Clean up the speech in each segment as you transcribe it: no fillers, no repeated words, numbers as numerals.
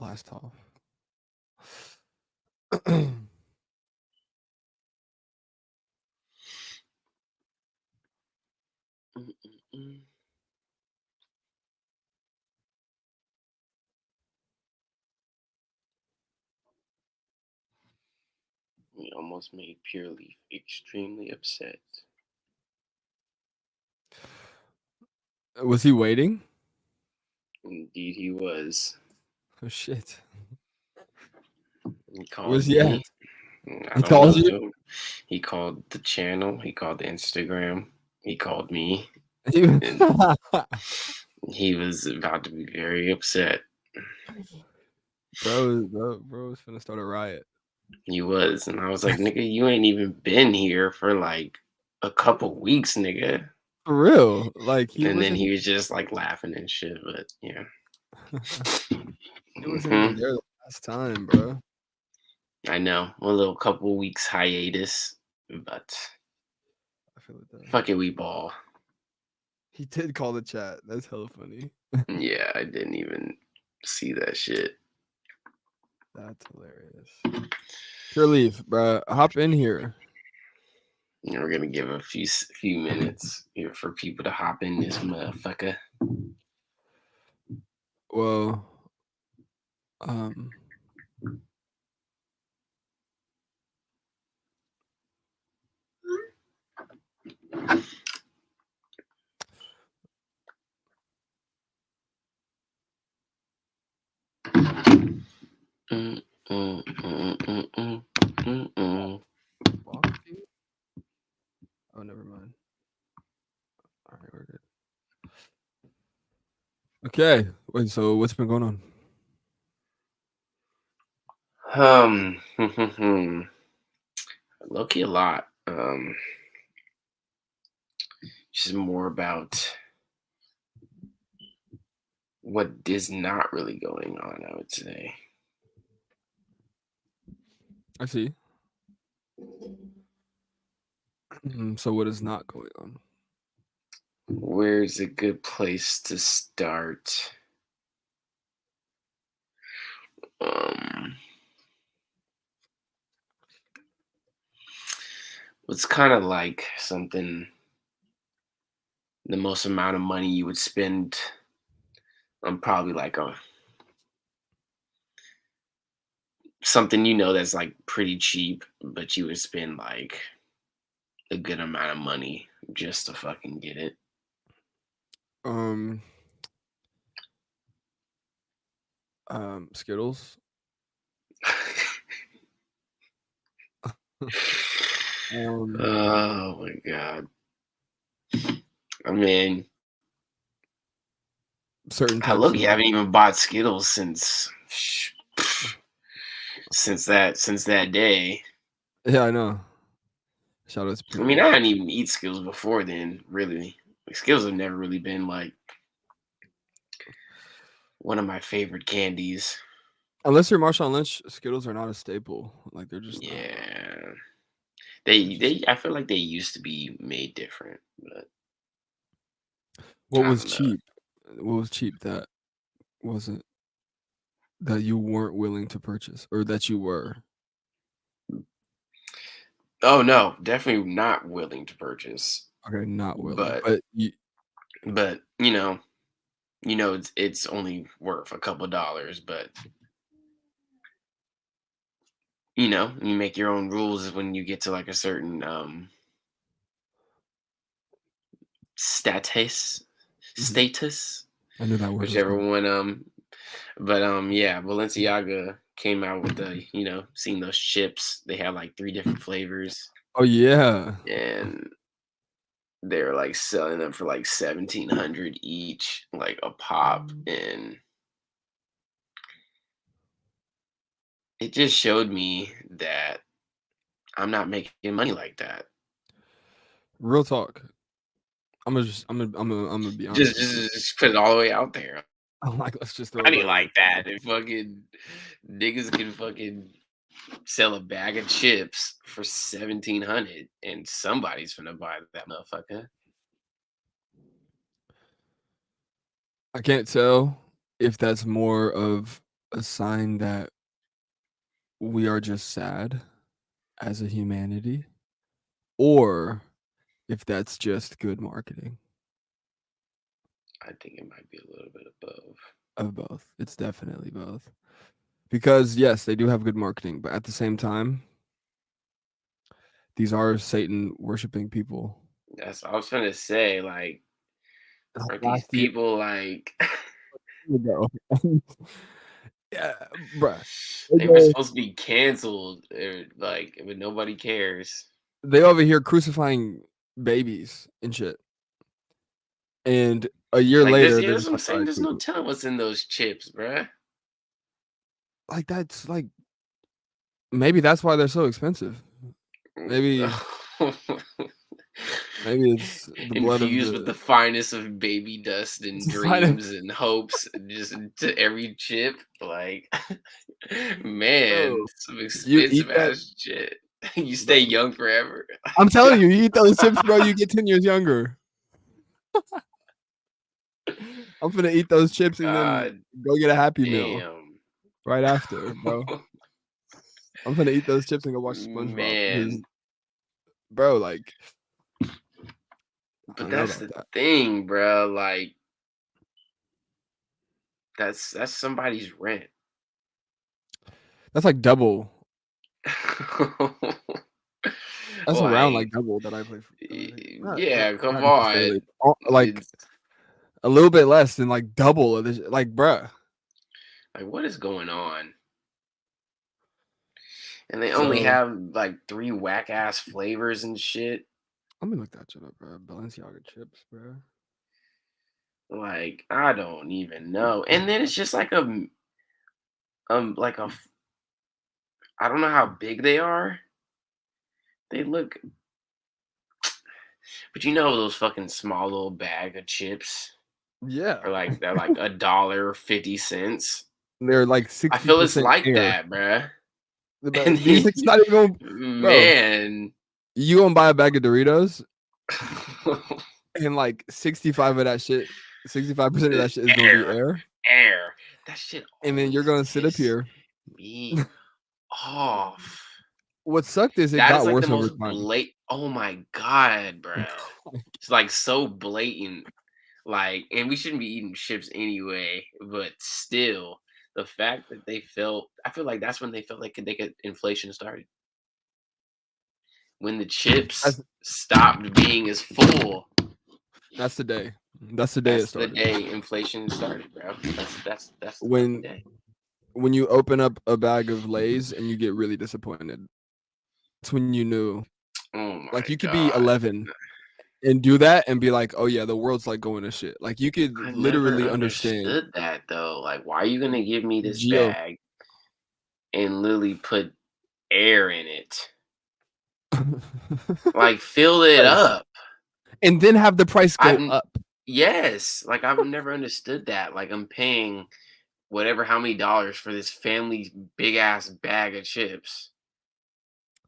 blast off. Mm-mm-mm. We almost made Pure Leaf extremely upset. Was he waiting? Indeed, he was. Oh shit. He Where's called he at? me. I He don't calls you? know. He called the channel. He called the Instagram. He called me. He- And he was about to be very upset. bro was finna start a riot. He was. And I was like, nigga, you ain't even been here for like a couple weeks, nigga. For real. Like he And then wasn't he was just like laughing and shit. But yeah. he wasn't even hmm there the last time, bro. I know. A little couple weeks hiatus. But I feel it though. fuck it, we ball. He did call the chat. That's hella funny. Yeah, I didn't even see that shit. That's hilarious. Pure Leaf, bro. Hop in here. You know, we're gonna give a few minutes here for people to hop in this motherfucker. Well, um, Mm, mm, mm, mm, mm, mm. block you? Oh, never mind. All right, we're good. Okay. Wait, so what's been going on? Low-key a lot. Just more about what is not really going on, I would say. I see. So what is not going on? Where's a good place to start? Um, it's kind of like something the most amount of money you would spend on probably like a something that's like pretty cheap, but you would spend like a good amount of money just to fucking get it. Um, Skittles. um, Oh my god. I mean, certain I types look, you of. haven't even bought Skittles since that day. Yeah, I know. Shout out to I Pure mean, Leaf. I didn't even eat Skittles before then, really. Like Skittles have never really been like one of my favorite candies. Unless you're Marshawn Lynch, Skittles are not a staple. Like they're just not. Yeah. They're just. I feel like they used to be made different, but What I was don't know. cheap? What was cheap that wasn't that you weren't willing to purchase, or that you were? Oh no, definitely not willing to purchase. Okay, not willing, But but you. it's only worth a couple dollars, but you make your own rules when you get to like a certain status Mhm. status, I knew that word was whichever coming. one but yeah, Balenciaga came out with seen those chips. They have like three different flavors Oh yeah. and they're like selling them for like 1,700 each, like a pop, and it just showed me that I'm not making money like that. Real talk. I'm gonna be honest Just, with you. just, just put it all the way out there. I'm like, let's just throw it Money right. like that, if fucking niggas can fucking sell a bag of chips for 1,700, and somebody's finna buy that motherfucker. I can't tell if that's more of a sign that we are just sad as a humanity, or if that's just good marketing. I think it might be a little bit above. Of both. It's definitely both. Because yes, they do have good marketing, but at the same time, these are Satan worshiping people. That's I was gonna say. Like, are these Last year people like ago. Yeah, bruh. they were supposed to be canceled? Or, like, but nobody cares. They over here crucifying babies and shit. And a year Like this, later, yeah, they're that's just what I'm like, all saying. right, There's no cool. telling what's in those chips, bruh. Like that's like maybe that's why they're so expensive. Maybe it's the blood of Infused with the the finest of baby dust and dreams and hopes, just to every chip. Like, man, bro. some You eat expensive that, ass shit. You stay bro. young forever. I'm telling you, you eat those chips, bro, you get 10 years younger. I'm finna eat those chips and then God go get a Happy Meal damn. right after, bro. I'm finna eat those chips and go watch SpongeBob because, Man, bro, like, I but don't know that's about the that. thing, bro. Like, that's somebody's rent. That's like double. That's around like Like, double that I play for. yeah, Not come necessarily. on. Like It's a little bit less than like double of this. Like, bruh. like, what is going on? And they only So have like 3 whack ass flavors and shit. let me look that shit up, bro. Balenciaga chips, bro. Like, I don't even know. And then it's just like like I don't know how big they are. They look, but you know those fucking small little bag of chips Yeah, are like they're like $1.50. they're like I feel it's 60% like air. that, bruh. And But these then, things not even, bro. man, You gonna buy a bag of Doritos and like 65 of that shit, 65% of that shit is gonna be air, air, air. That shit and then you're always gonna sit up pisses here. me off. What sucked is it That is got like the worse over most time. blatant. Oh my god, bro! It's like so blatant. Like, and we shouldn't be eating chips anyway, but still, the fact that they felt, I feel like that's when they felt like they could inflation started. When the chips That's stopped being as full, that's the day. That's the day it that's the started. day inflation started, bro. That's the fucking When day. when you open up a bag of Lay's and you get really disappointed. That's when you knew. Oh Like my you could be god. 11 and do that and be like, "Oh yeah, the world's like going to shit." Like you could I never literally understand understood that though. Like, why are you gonna give me this geo bag and literally put air in it? Like, fill it Right. up. And then have the price I've go up. yes, like I've never understood that. Like I'm paying whatever how many dollars for this family big ass bag of chips,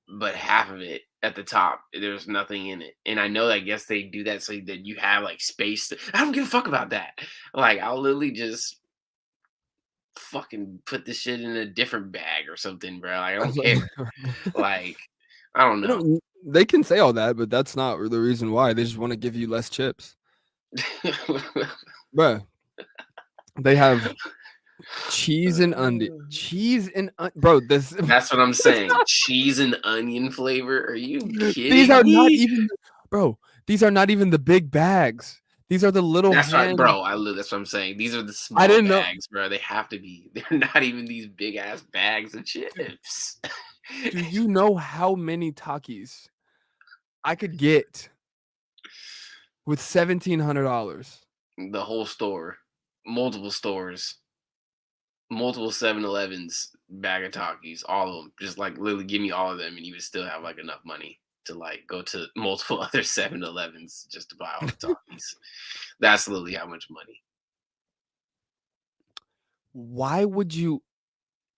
but half of it at the top, there's nothing in it. And I know I guess they do that so that you have like space. I don't give a fuck about that. Like I'll literally just fucking put this shit in a different bag or something, bro. Like, I don't That's care. like Like, I don't they know. don't they can say all that, but that's not the reason why. They just wanna give you less chips. Bruh, they have cheese and bro, this That's what I'm saying. Cheese and onion flavor. Are you these kidding are not me? even bro, these are not even the big bags. These are the little That's right, hand bro. That's what I'm saying. These are the I small didn't know bags, bro. They have to be. They're not even these big ass bags of dude, chips. do you know how many Takis I could get with $1,700? The whole store, multiple stores, multiple 7-Elevens, bag of Takis, all of them. Just like literally give me all of them, and you would still have like enough money to like go to multiple other 7-Elevens just to buy all the Takis. That's literally how much money. Why would you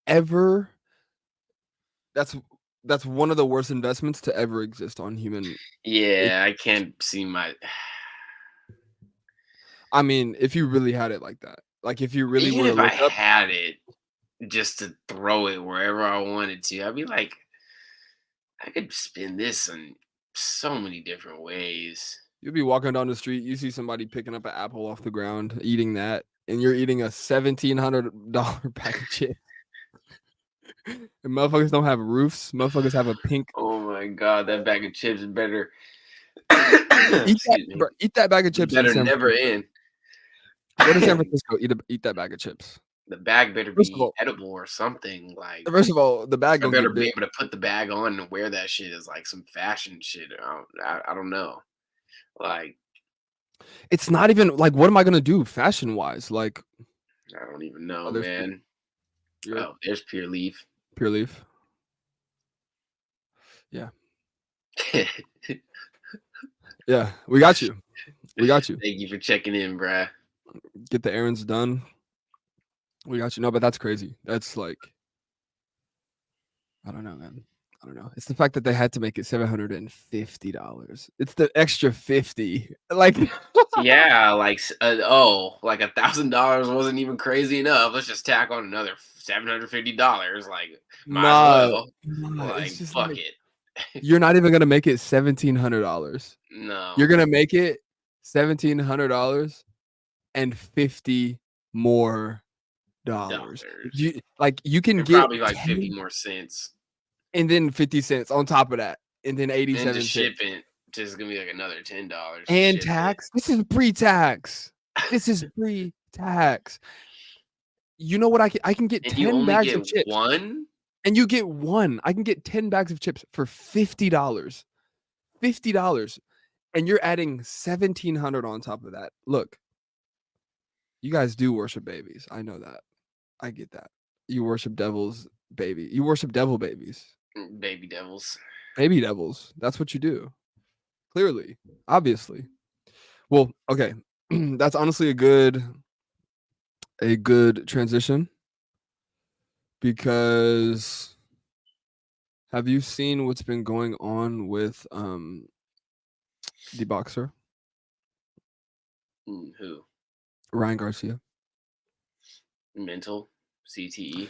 ever that's that's one of the worst investments to ever exist on human it Yeah, I can't see my. I mean, if you really had it like that. Like, if you really Even wanna if I look up had it, just to throw it wherever I wanted to. I'd be like, I could spend this in so many different ways. You'll be walking down the street, you see somebody picking up an apple off the ground, eating that, and you're eating a $1,700 bag of chips. And motherfuckers don't have roofs. Motherfuckers have a pink. Oh my god, that bag of chips is better. Eat that, Excuse me. bro, eat that bag of chips in Better San never Francisco. end. Go to San Francisco, eat that bag of chips. The bag better First of be all, edible or something. Like the bag I gonna better get be big. able to put the bag on and wear that shit as like some fashion shit. I don't know. Like It's not even like, what am I gonna do fashion wise? Like, I don't even know, there's man. Pure, Oh, there's Pure Leaf. Pure Leaf. Yeah, yeah, we got you. We got you. Thank you for checking in, bruh. Get the errands done. We got you. No, but that's crazy. That's like, I don't know, man. I don't know. It's the fact that they had to make it $750. It's the extra 50. Like, Yeah, like like $1,000 wasn't even crazy enough. Let's just tack on another $750. Like, might as nah, well. nah, Like, it's just fuck like it. you're not even gonna make it $1,700. You're No gonna make it $1,700 and 50 more dollars. dollars. You can And get probably like 50 10 more cents. and then 50 cents on top of that, and then And 87 just cents. shipping, just gonna be like another $10 to And ship it. tax. This is pre-tax. This is pre-tax. You know what I can get And you 10 only bags of get chips, one? and you get one. I can get 10 bags of chips for $50. $50. And you're adding 1,700 on top of that. Look, you guys do worship babies. I know that. I get that. You worship devils, baby. You worship devil babies. Baby devils. Baby devils. That's what you do. Clearly. Obviously. Well, okay. That's honestly a good transition, because have you seen what's been going on with the boxer Who? Ryan Garcia? Mental? CTE?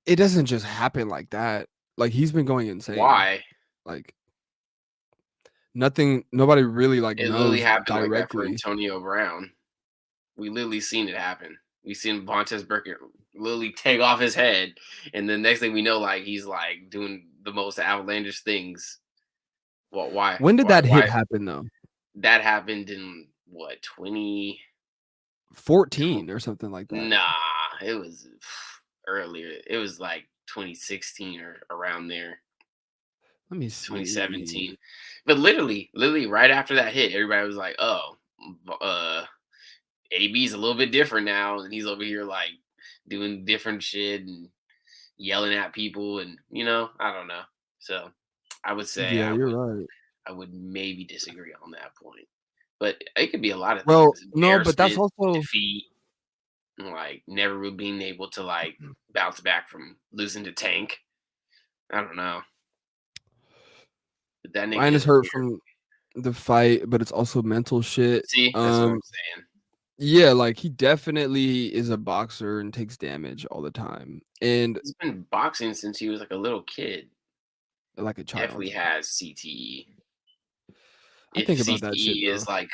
It doesn't just happen like that. Like, he's been going insane. Why? Like, nobody really like It literally knows happened like that for directly. Antonio Brown. We literally seen it happen. We seen Vontaze Burkett literally take off his head, and the next thing we know, like he's like doing the most outlandish things. Well, why? When did that hit Why? happen though? That happened in what 20? 14 or something like that. Nah, it was earlier. It was like 2016 or around there. Let me see. 2017. But literally right after that hit, everybody was like, "Oh, AB's a little bit different now, and he's over here like doing different shit and yelling at people, and I don't know." So I would say Yeah, you're right. I would maybe disagree on that point, but it could be a lot of Well, things: no, but that's embarrassment, also defeat, like never being able to like bounce back from losing to Tank. I don't know. But that Ryan is nigga, hurt from the fight, but it's also mental shit. see, that's what I'm saying. Yeah, like he definitely is a boxer and takes damage all the time, and He's been boxing since he was like a little kid. like a child. Definitely has CTE. I If think about that shit CTE though. is like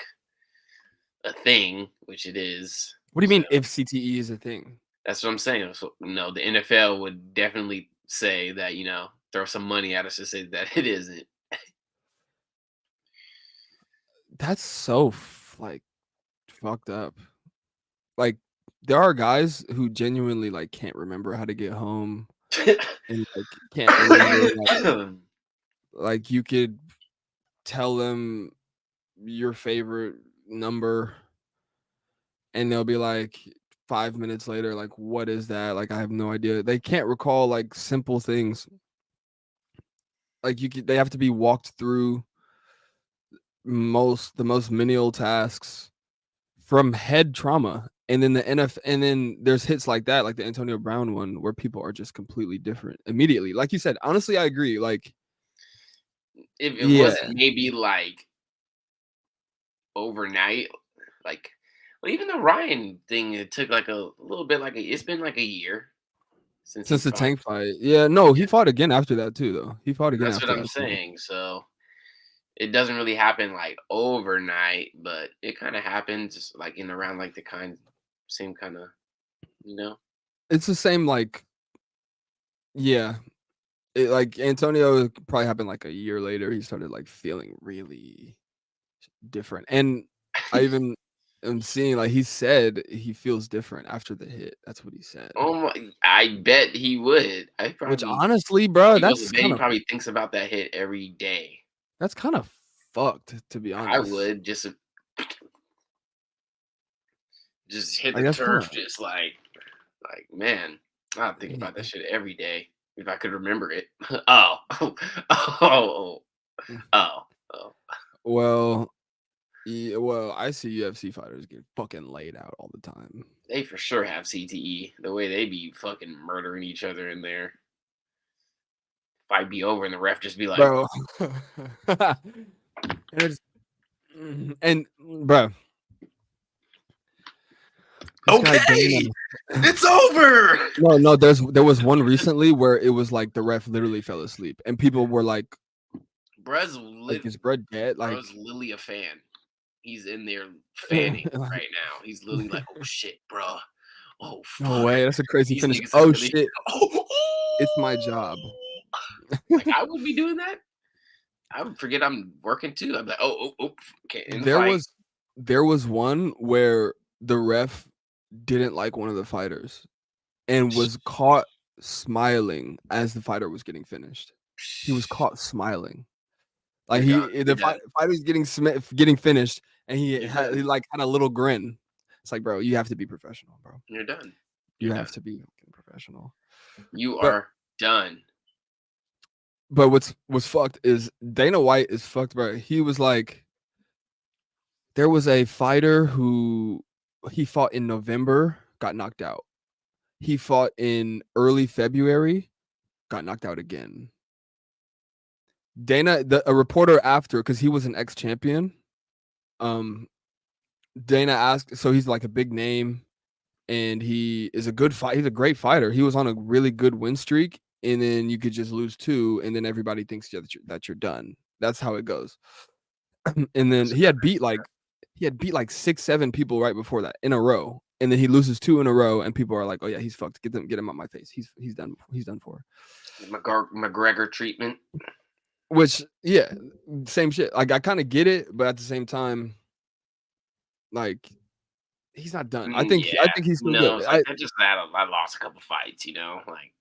a thing, which it is. What do you mean So if CTE is a thing? that's what I'm saying. So, no, the NFL would definitely say that, throw some money at us to say that it isn't. That's so like fucked up. Like, there are guys who genuinely like can't remember how to get home, and like can't remember like you could tell them your favorite number, and they'll be like 5 minutes later, like, what is that? Like, I have no idea. They can't recall like simple things. Like, they have to be walked through the most menial tasks from head trauma. And then the NFL, and then there's hits like that, like the Antonio Brown one, where people are just completely different immediately. Like you said, honestly, I agree. Like, if it yeah, wasn't maybe like overnight, like Well, even the Ryan thing, it took like a little bit, it's been like a year since he Since the fought. Tank fight. Yeah, no, he Yeah, fought again after that too, though. He fought again that's what after I'm that too. saying. So it doesn't really happen like overnight, but it kind of happens like in around like the same kind of, you know. It's the same, like, yeah. Like Antonio probably happened like a year later. He started like feeling really different, and I even am seeing like he said he feels different after the hit. That's what he said. Oh my! I bet he would. Which honestly, bro, He goes, I bet he probably thinks about that hit every day. that's kind of fucked, to be I honest. would just hit Like the that's kind of turf, just man, I think about that shit every day if I could remember it. Oh, oh, oh, oh. well, yeah, well, I see UFC fighters get fucking laid out all the time, They for sure have CTE. The way they be fucking murdering each other in there. Fight be over and the ref just be like, bro. And it's and bro, this guy Dana. "Okay, it's over." No, there was one recently where it was like the ref literally fell asleep, and people were like, "Is Brett dead?" Like, Bro's literally a fan. He's in there fanning like, right now. He's literally like, "Oh shit, bro. Oh no fuck." way, that's a crazy These finish. niggas is Oh really. shit, Oh, it's my job. like I would be doing that. I would forget I'm working too. I'm like, oh, okay, in the There fight. was there was one where the ref didn't like one of the fighters and was caught smiling as the fighter was getting finished. He was caught smiling. Like You're done. You're the done. fighter's getting finished, and You're done. like had a little grin. It's like, bro, you have to be professional, bro. You're done. You You're have done. to be fucking professional. You But are done. what's fucked is Dana White is fucked, bro. He was like, there was a fighter who he fought in November, got knocked out. He fought in early February, got knocked out again. A reporter after, because he was an ex-champion, Dana asked, so he's like a big name, and he is a good fight. He's a great fighter. He was on a really good win streak, and then you could just lose two, and then everybody thinks that you're done. That's how it goes. And then he had beat like 6, 7 people right before that in a row, and then he loses two in a row, and people are like, "Oh yeah, he's fucked. Get him out my face. He's done. He's done for." McGregor treatment. Which, yeah, same shit. Like I kind of get it, but at the same time, like he's not done. Yeah, I think he's still no, good. it's like I lost a couple fights, like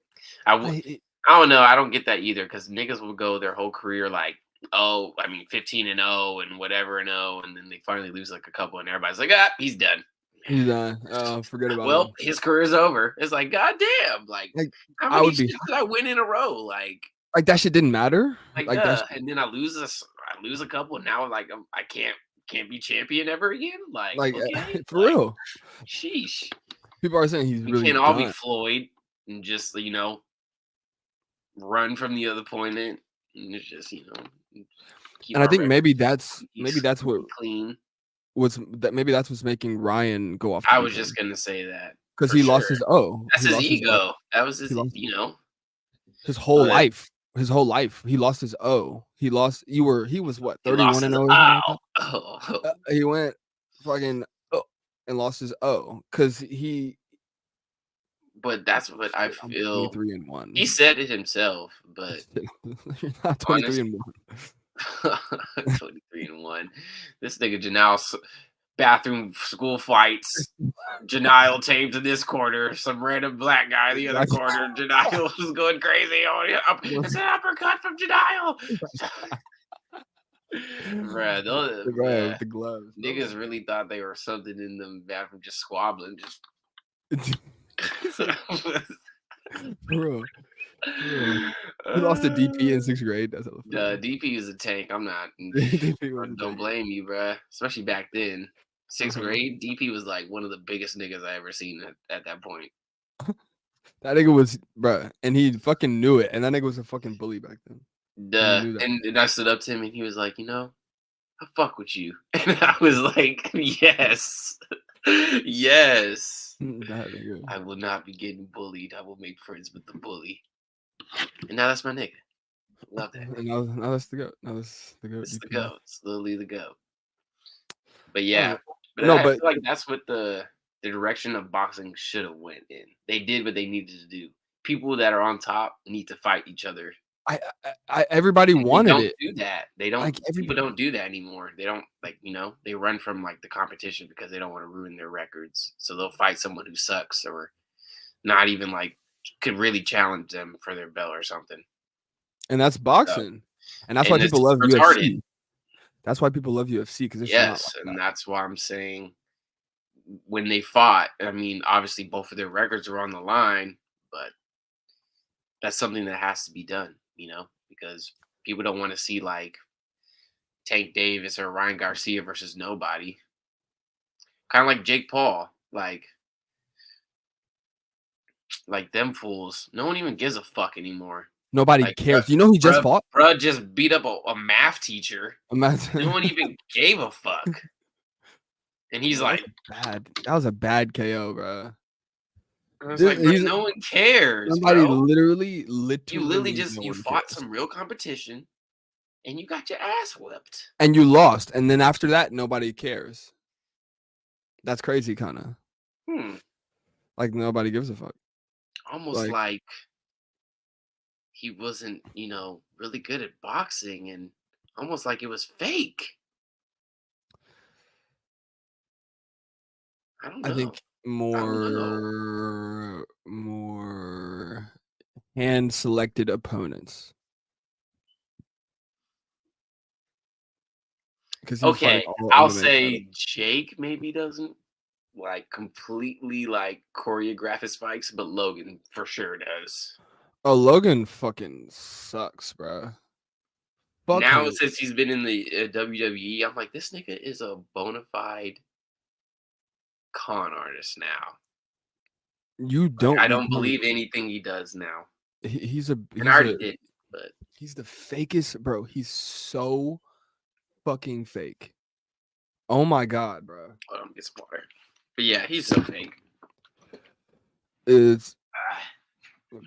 I would. I I don't know. I don't get that either because niggas will go their whole career like, oh, I mean, 15-0 and whatever and and then they finally lose like a couple, and everybody's like, he's done. he's done. Oh, forget about Well, him. his career's over. It's like, goddamn, like Like how I many would be shit did I win in a row? like that shit didn't matter. Like that. And then I lose a couple, and now like I can't be champion ever again. Like, Like okay, for like, real. sheesh. People are saying he's We really can't all be done. Floyd and just run from the other opponent and it's just keep And I our think record maybe that's clean. maybe that's what's making Ryan go off the I deep was end just gonna say that because for he lost sure. his O. That's He his lost his O. ego. That was He his, lost his whole but life. His whole life, he lost his O. He lost. He was what, he lost 31 his and 0 or something like ow. that. Oh, He went fucking and lost his O because he but that's what I I'm feel. 23 and 1. He said it himself, but You're not 23 honest and 1. 23-1. This nigga Janelle bathroom school fights. Janile taped in this corner, some random black guy in the other corner. Janile was going crazy. Oh, yeah, it's an uppercut from Janile. Bruh, The gloves. niggas really thought they were something in them bathroom, just squabbling. Bro. He lost to DP in 6th grade. That's how DP is a tank. I'm not. DP was a Don't tank. blame you, bruh. Especially back then. 6th Uh-huh. grade, DP was like one of the biggest niggas I ever seen at that point. That nigga was, bruh, and he fucking knew it. And that nigga was a fucking bully back then. Knew that. And I stood up to him and he was like, I fuck with you. And I was like, yes. Yes. That nigga. I will not be getting bullied. I will make friends with the bully. And now that's my nigga. Love that And nigga. now that's the goat. Now that's the goat. It's the DP. goat. It's literally the goat. But I don't yeah, know. but No, I but feel like that's what the direction of boxing should have went in. They did what they needed to do. People that are on top need to fight each other. everybody And they wanted don't it. do that. They don't Like people everybody. don't do that anymore. They don't like, they run from like the competition because they don't want to ruin their records. So they'll fight someone who sucks or not even like could really challenge them for their belt or something. And that's So, boxing. And that's why and it's people love retarded. UFC. That's why people love UFC because it's not Yes, like and that. that's why I'm saying when they fought, I mean, obviously both of their records were on the line, but that's something that has to be done, because people don't want to see like Tank Davis or Ryan Garcia versus nobody. Kind of like Jake Paul, like them fools. No one even gives a fuck anymore. Nobody Like, bruh, cares. You know he just bruh, fought? bruh just beat up a math teacher. No Imagine. one even gave a fuck. And he's Bro, like, that was a bad KO, bro. I was like, bro, He's no one cares, somebody bro. literally, You literally literally just no you one fought cares. some real competition and you got your ass whipped. And you lost. And then after that, nobody cares. That's crazy, kind of. Like nobody gives a fuck. Almost Like like he wasn't, really good at boxing and almost like it was fake. I don't I know. think I don't know. more hand selected opponents. Because he was fighting Okay, all I'll MMA fighters. say Jake maybe doesn't like completely like choreograph his fights, but Logan for sure does. Oh, Logan fucking sucks, bro. Fuck Now him. since he's been in the WWE, I'm like, this nigga is a bona fide con artist now. You Like, don't I don't become. believe anything he does now, He's a and I already did. But he's the fakest, bro. He's so fucking fake. Oh my god, bro. hold on, get some water. But yeah, he's so fake. It's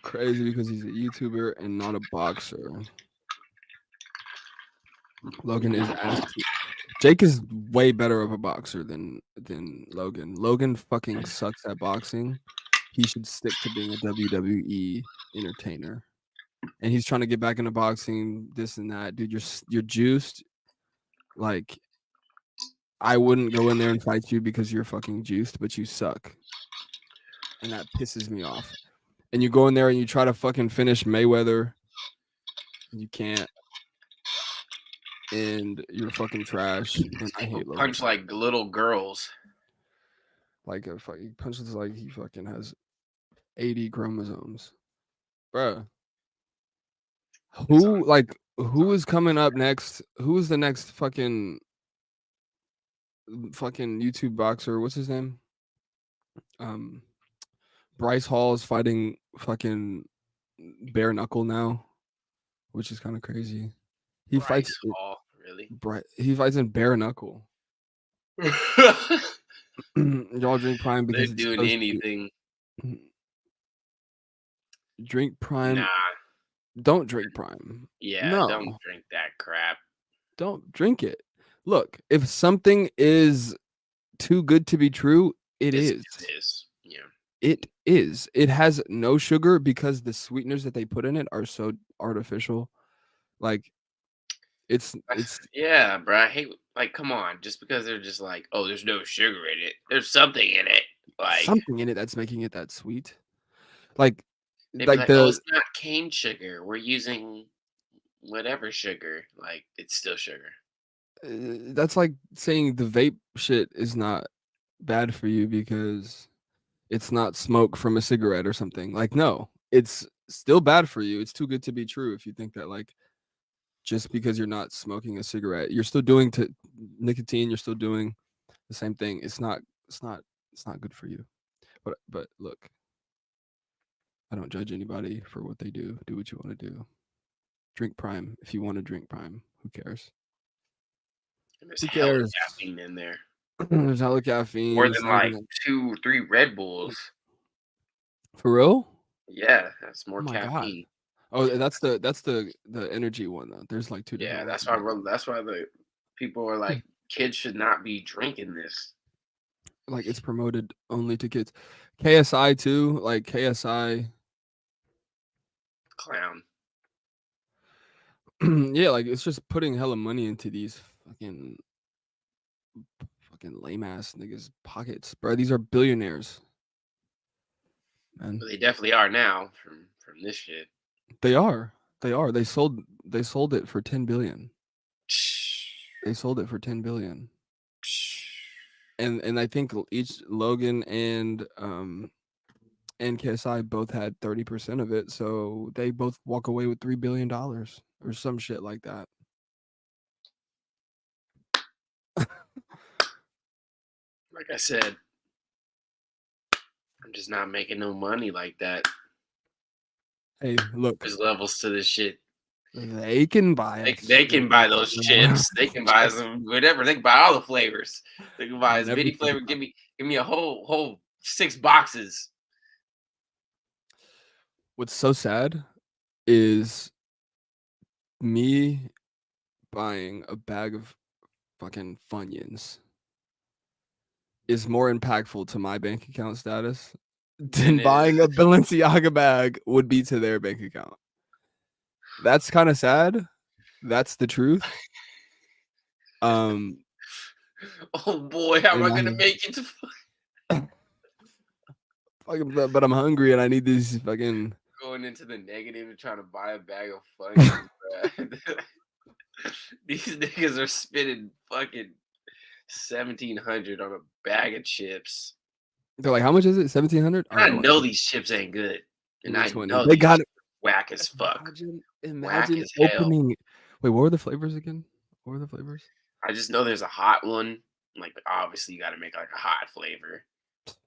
crazy because he's a YouTuber and not a boxer. Logan is ass. Jake is way better of a boxer than Logan. Logan fucking sucks at boxing. He should stick to being a WWE entertainer. And he's trying to get back into boxing, this and that. Dude, you're juiced. Like, I wouldn't go in there and fight you because you're fucking juiced, but you suck. And that pisses me off. And you go in there and you try to fucking finish Mayweather. You can't. And you're fucking trash. And I hate Logan. Punch like little girls. Like a fucking punches like he fucking has 80 chromosomes. Bruh. Who is coming up next? Who is the next fucking YouTube boxer? What's his name? Bryce Hall is fighting fucking bare knuckle now, which is kind of crazy. He Bryce Hall, really? He fights in bare knuckle. Y'all drink Prime because They're it's doing anything. Drink Prime. Nah. Don't drink Prime. Yeah, no. Don't drink that crap. Don't drink it. Look, if something is too good to be true, it is. It is. Yeah. It is. It has no sugar because the sweeteners that they put in it are so artificial. Like it's yeah, bro. I hate come on, just because they're just like, oh, there's no sugar in it. There's something in it. Like something in it that's making it that sweet. Like oh, it's not cane sugar. We're using whatever sugar. Like it's still sugar. That's like saying the vape shit is not bad for you because it's not smoke from a cigarette or something. Like, no, it's still bad for you. It's too good to be true if you think that, like, just because you're not smoking a cigarette, you're still doing nicotine, you're still doing the same thing. It's not good for you. But look, I don't judge anybody for what they do. Do what you want to do. Drink Prime if you want to drink Prime. Who cares? And there's hella caffeine in there. There's hella caffeine. More It's than not even like 2 or 3 Red Bulls. for real. Yeah, that's Oh more my god. caffeine. Oh, that's the energy one though. There's like two Yeah, different ones. that's why the people are like, kids should not be drinking this. Like it's promoted only to kids. KSI too. Like KSI. Clown. Yeah, like it's just putting hella money into these fucking lame ass niggas pockets, bro. These are billionaires, man. They definitely are now from this shit. They are. They are. They sold it for 10 billion. They sold it for 10 billion. And I think each Logan and KSI both had 30% of it, so they both walk away with $3 billion or some shit like that. Like I said, I'm just not making no money like that. Hey, look, There's levels to this shit. they can buy us. They can buy those chips. They can buy some whatever. They can buy all the flavors. They can buy as Never many think flavors. about Give me a whole 6 boxes. What's so sad is me buying a bag of fucking Funyuns is more impactful to my bank account status than Than buying a Balenciaga bag would be to their bank account. That's kind of sad. That's the truth. Um, Oh boy, how am and I gonna I make it to but I'm hungry and I need these fucking. going into the negative and trying to buy a bag of Funyuns, bruh. These niggas are spending fucking 1,700 on a bag of chips. They're like, how much is it? 1,700. All I right, know these chips ain't good, and I 20. know They these got chips it. are whack as fuck, whack Imagine as hell. opening. Wait, what were the flavors again? What were the flavors? I just know there's a hot one. Like obviously, you got to make like a hot flavor,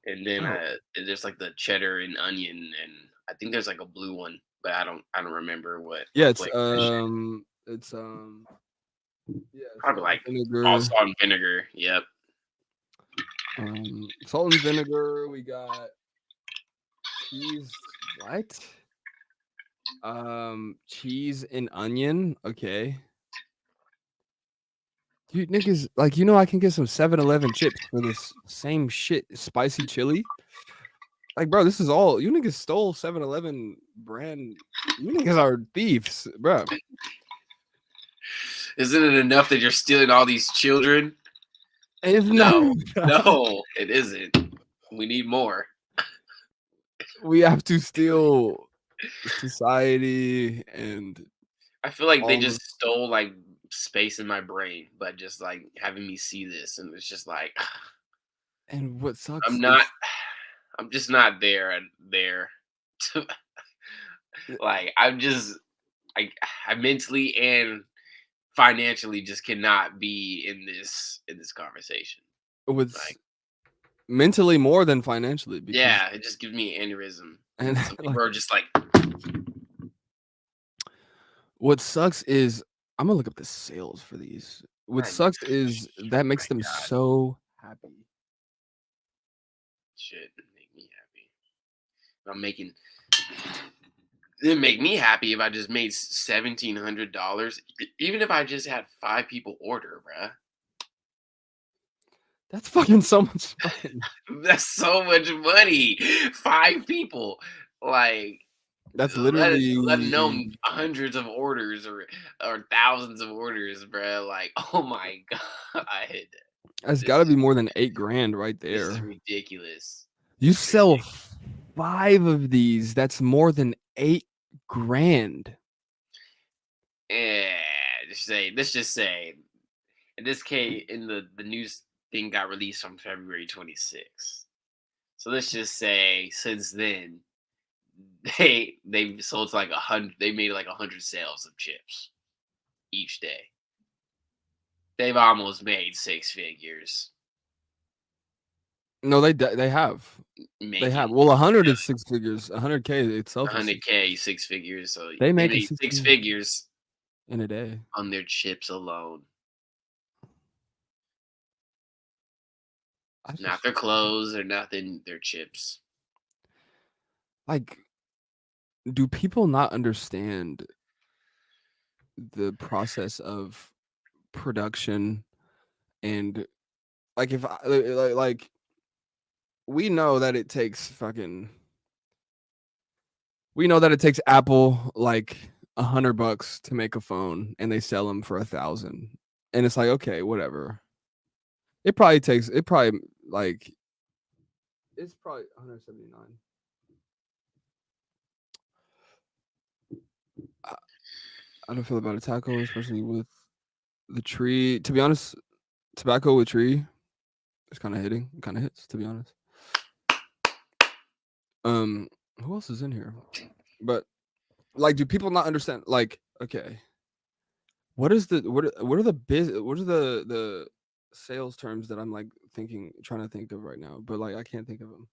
and then Oh, there's like the cheddar and onion, and I think there's like a blue one, but I don't remember yeah, what flavor. That shit. it's yeah, Probably salt and like all vinegar. salt and vinegar. Yep. Salt and vinegar. We got cheese. What? Cheese and onion. Okay. Dude, niggas, like, I can get some 7-Eleven chips for this same shit, spicy chili. Like, bro, this is all you niggas stole 7-Eleven brand. You niggas are thieves, bro. Isn't it enough that you're stealing all these children? It's not. No, no, it isn't. We need more. We have to steal society and I feel like they all of. just stole like space in my brain, but just like having me see this, and it's just like And what I'm sucks not. I'm just not there. Like I'm just I mentally and financially just cannot be in this conversation. It's Like mentally more than financially because yeah, it just gives me an aneurysm. and Some like people are just like what sucks is I'm gonna look up the sales for these. What I need sucks is that oh makes my them god, so happy. shit make me happy. I'm making it'd make me happy if I just made $1,700. Even if I just had 5 people order, bruh. That's fucking so much fun. That's so much money. 5 people. Like That's let alone literally hundreds of orders or thousands of orders, bro. Like, oh my god, that's this gotta is be more than 8 grand right this is there. ridiculous. You It's sell ridiculous. 5 of these, that's more than 8 grand. Yeah, let's just say, in this case, in the news thing got released on February 26th. So let's just say since then they've sold to like 100. They made like 100 sales of chips each day. They've almost made 6 figures. No, they have. They have. Making Well, 100 is 6 figures. 100K itself is 100K, 6 figures. So they they make a made 6 six figure figures in a day. on their chips alone. I Not just their clothes or nothing. Their chips. like, do people not understand the process of production and like if I, like we know that it takes fucking we know that it takes Apple like $100 to make a phone and they sell them for 1,000 and it's like okay whatever it probably like it's probably 179. I don't feel about a taco, especially with the tree. To be honest, tobacco with tree is kind of hitting, kind of hits. To be honest, um, who else is in here? But like, do people not understand? Like, okay, what are the what are the sales terms that I'm like trying to think of right now? But like, I can't think of them.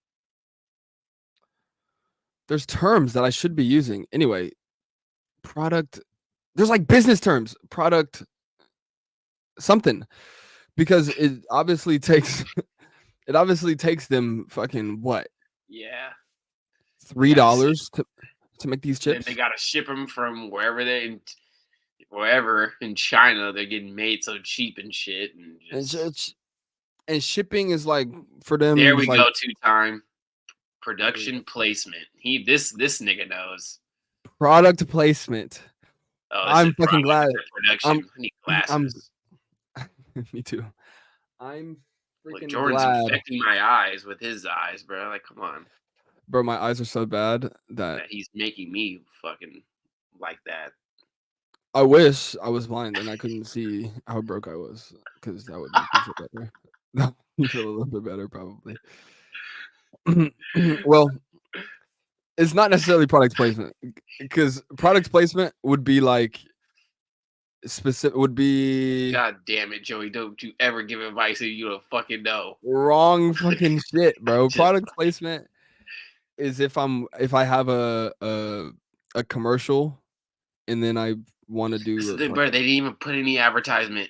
There's terms that I should be using anyway. Product. There's like business terms. Product something because it obviously takes them fucking what Yeah. $3 to make these Then they chips. gotta ship them from wherever in China. They're getting made so cheap and shit, and And just and shipping is like for them there it's we like go. Two-time production placement. This nigga knows. product placement. Oh, this is I'm fucking product. glad. This is I'm production. I need I'm glasses. me too. I'm Like freaking Jordan's glad, infecting my eyes with his eyes, bro. Like, come on, bro. My eyes are so bad that that he's making me fucking like that. I wish I was blind and I couldn't see how broke I was because that would make me feel better. That would make me feel a little bit better, probably. Well, it's not necessarily product placement because product placement would be like specific, would be God damn it, Joey! Don't you ever give advice that you don't fucking know. wrong fucking shit, bro. Just Product placement is if I have a commercial and then I want to do a bro, fucking they didn't even put any advertisement.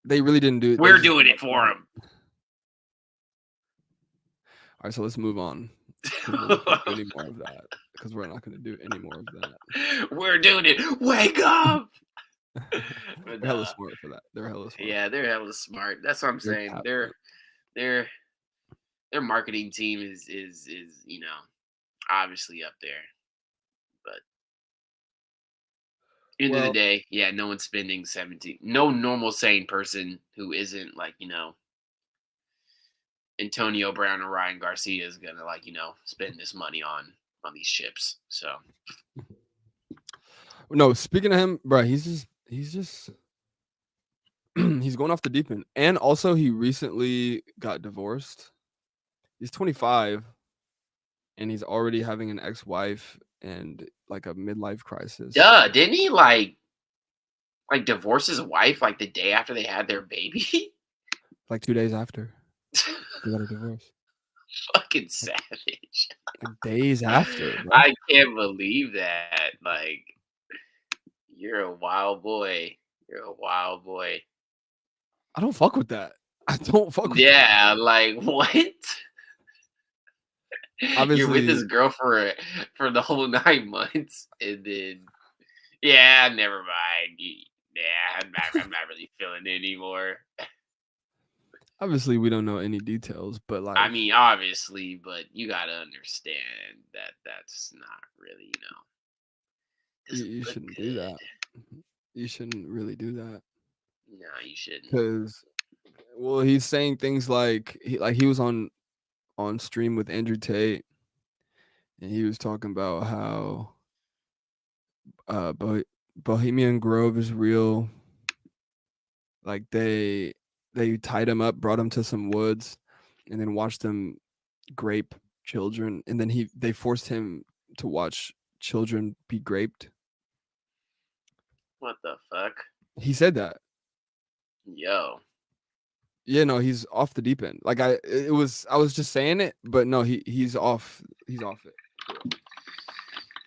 they really didn't do it. They We're just doing it for him. all right, so let's move on because we're not gonna do any more of that. Because we're not gonna do any more of that. We're doing it. Wake up! But, They're hella smart for that. They're hella smart. yeah, they're hella smart. That's what I'm They're saying. talented. Their their marketing team is obviously up there. But end of the Well, day, yeah, no one's spending 17. No normal sane person who isn't like Antonio Brown or Ryan Garcia is gonna spend this money on these ships. So no. Speaking of him, bro, he's just he's going off the deep end. And also, he recently got divorced. He's 25, and he's already having an ex-wife and like a midlife crisis. didn't he like divorce his wife like the day after they had their baby? Like 2 days after they got a divorce. Fucking savage. Like days after, bro. I can't believe that. Like, you're a wild boy. You're a wild boy. I don't fuck with that. I don't fuck with that. Yeah, like what? You're with this Obviously, girl for the whole 9 months, and then never mind. Yeah, I'm not really feeling it anymore. obviously, we don't know any details, but like, I mean, obviously, but you gotta understand that that's not really, you doesn't look shouldn't do good. that. You shouldn't really do that No, you shouldn't. because, well, he's saying things like he was on stream with Andrew Tate, and he was talking about how Bohemian Grove is real. Like they tied him up, brought him to some woods, and then watched him grape children, and then they forced him to watch children be graped. What the fuck? He said that. Yo. Yeah, no, he's off the deep end. Like I was just saying it, but no, he's off. He's off it.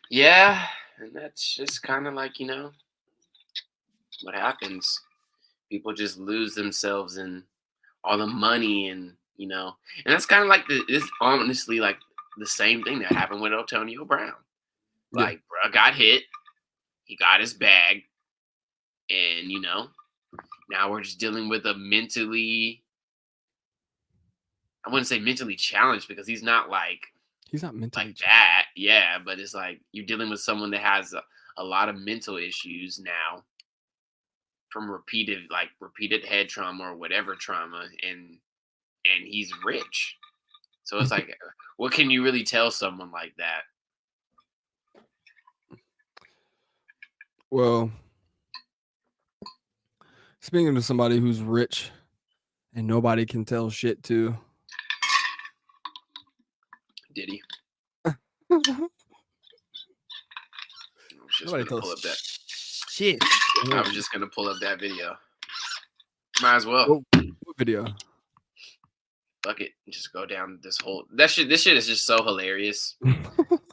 Yeah, and that's just kind of like, what happens. People just lose themselves in all the money and, you know. And that's kind of like it's honestly like the same thing that happened with Antonio Brown. Yeah. Like, bro got hit, he got his bag, and you know, now we're just dealing with a mentally, I wouldn't say mentally challenged because he's not like He's not mentally like challenged. that, yeah, but it's like you're dealing with someone that has a lot of mental issues now from repeated head trauma or whatever trauma, and he's rich. So it's like, what can you really tell someone like that? Well, speaking of somebody who's rich and nobody can tell shit to. Diddy. Nobody tells pull up that shit. I was just gonna pull up that video. Might as well. What video? Fuck it. Just go down this whole this shit is just so hilarious.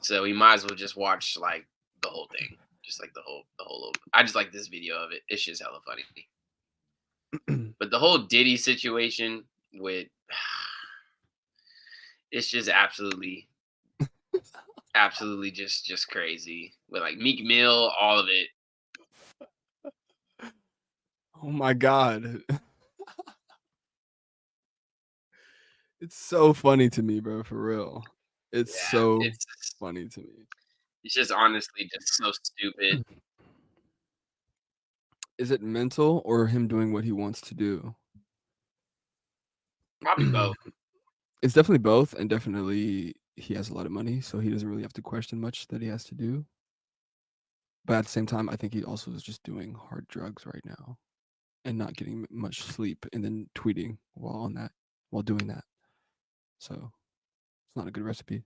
So we might as well just watch like the whole thing. Just like the whole I just like this video of it. It's just hella funny. But the whole Diddy situation with it's just absolutely just crazy. With like Meek Mill, all of it. Oh my god. It's so funny to me, bro, for real. It's funny to me. It's just honestly just so stupid. Is it mental or him doing what he wants to do? Probably both. It's definitely both, and definitely he has a lot of money, so he doesn't really have to question much that he has to do. But at the same time, I think he also is just doing hard drugs right now and not getting much sleep and then tweeting while doing that. So it's not a good recipe.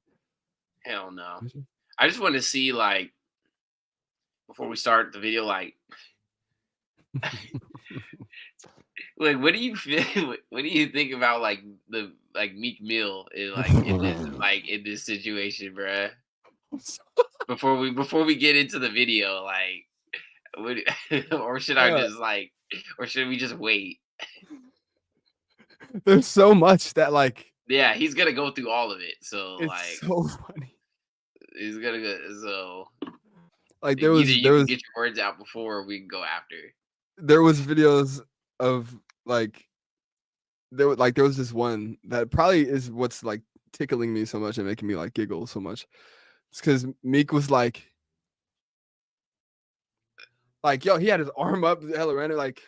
Hell no. I just want to see, like, before we start the video, like like what do you feel? What do you think about like the Meek Mill in this situation, bruh? Before we get into the video, like, or should I just or should we just wait? There's so much that like. Yeah, he's gonna go through all of it. So it's like, so funny. He's gonna go. So like there was get your words out before, or we can go after. There was videos of like there was this one that probably is what's like tickling me so much and making me like giggle so much. It's because Meek was like yo, he had his arm up hella random, like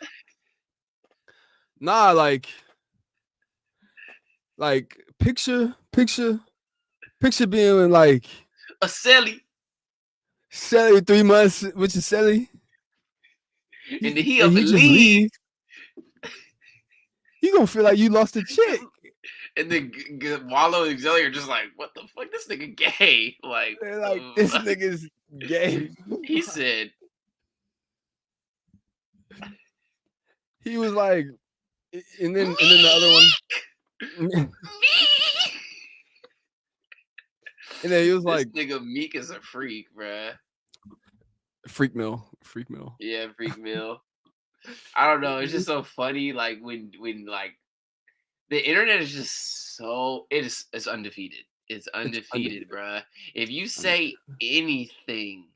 nah, like picture being like a Selly 3 months with your Selly. And then he up and leave. You gonna feel like you lost a chick. And then Wallow and Zelly are just like, what the fuck? This nigga gay. Like, they're like, this nigga's gay. He said. He was like, and then the other one. And then he was like, this nigga Meek is a freak, bruh. Freak Mill. Yeah, Freak Mill. I don't know. It's just so funny. Like when like the internet is just so it's undefeated. It's undefeated, bruh. If you say anything,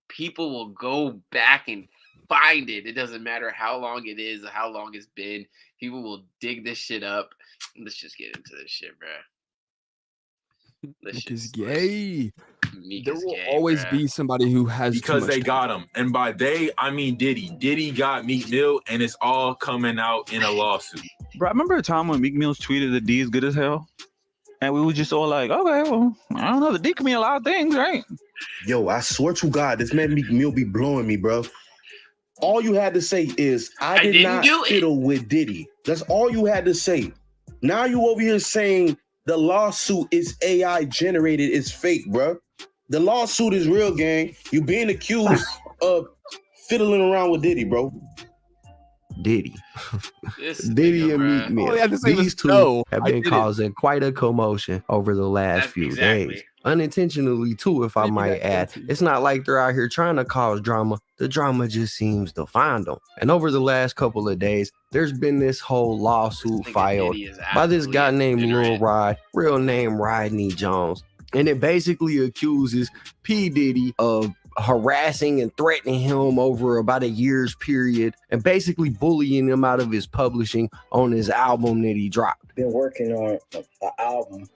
people will go back and find it. It doesn't matter how long it is or how long it's been. People will dig this shit up. Let's just get into this shit, bruh. Meek is gay. There will always be somebody who has because they got him, and by they I mean Diddy. Diddy got Meek Mill, and it's all coming out in a lawsuit. Bro, I remember a time when Meek Mill's tweeted that D is good as hell, and we were just all like, okay, well, I don't know, the D can mean a lot of things, right? Yo, I swear to God, this man Meek Mill be blowing me, bro. All you had to say is I did not fiddle with Diddy. That's all you had to say. Now you over here saying the lawsuit is AI generated, it's fake, bro. The lawsuit is real, gang. You being accused of fiddling around with Diddy, bro. Diddy. Diddy and Meek Mill. These two have been causing quite a commotion over the last few days. unintentionally too, if I might add. It's not like they're out here trying to cause drama. The drama just seems to find them. And over the last couple of days, there's been this whole lawsuit filed by this guy named Lil Rod, real name Rodney Jones. And it basically accuses P. Diddy of harassing and threatening him over about a year's period and basically bullying him out of his publishing on his album that he dropped. Been working on an album.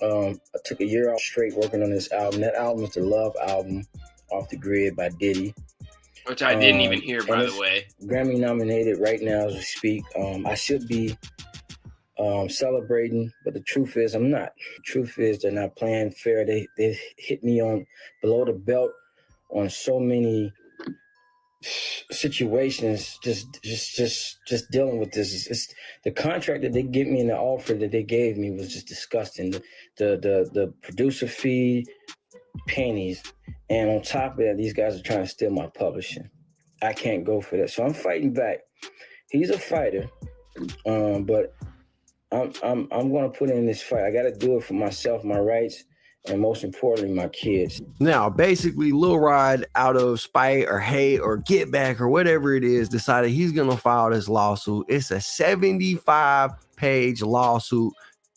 I took a year off straight working on this album. That album is the Love album, Off the Grid by Diddy. Which I didn't even hear, by the way. Grammy nominated right now as we speak. I should be celebrating, but the truth is I'm not. The truth is they're not playing fair. They hit me on below the belt on so many situations. Just dealing with this. It's the contract that they give me and the offer that they gave me was just disgusting. The producer fee, pennies, and on top of that, these guys are trying to steal my publishing. I can't go for that, so I'm fighting back. He's a fighter, but I'm going to put in this fight. I got to do it for myself, my rights, and most importantly, my kids. Now, basically, Lil Rod, out of spite or hate or get back or whatever it is, decided he's going to file this lawsuit. It's a 75-page lawsuit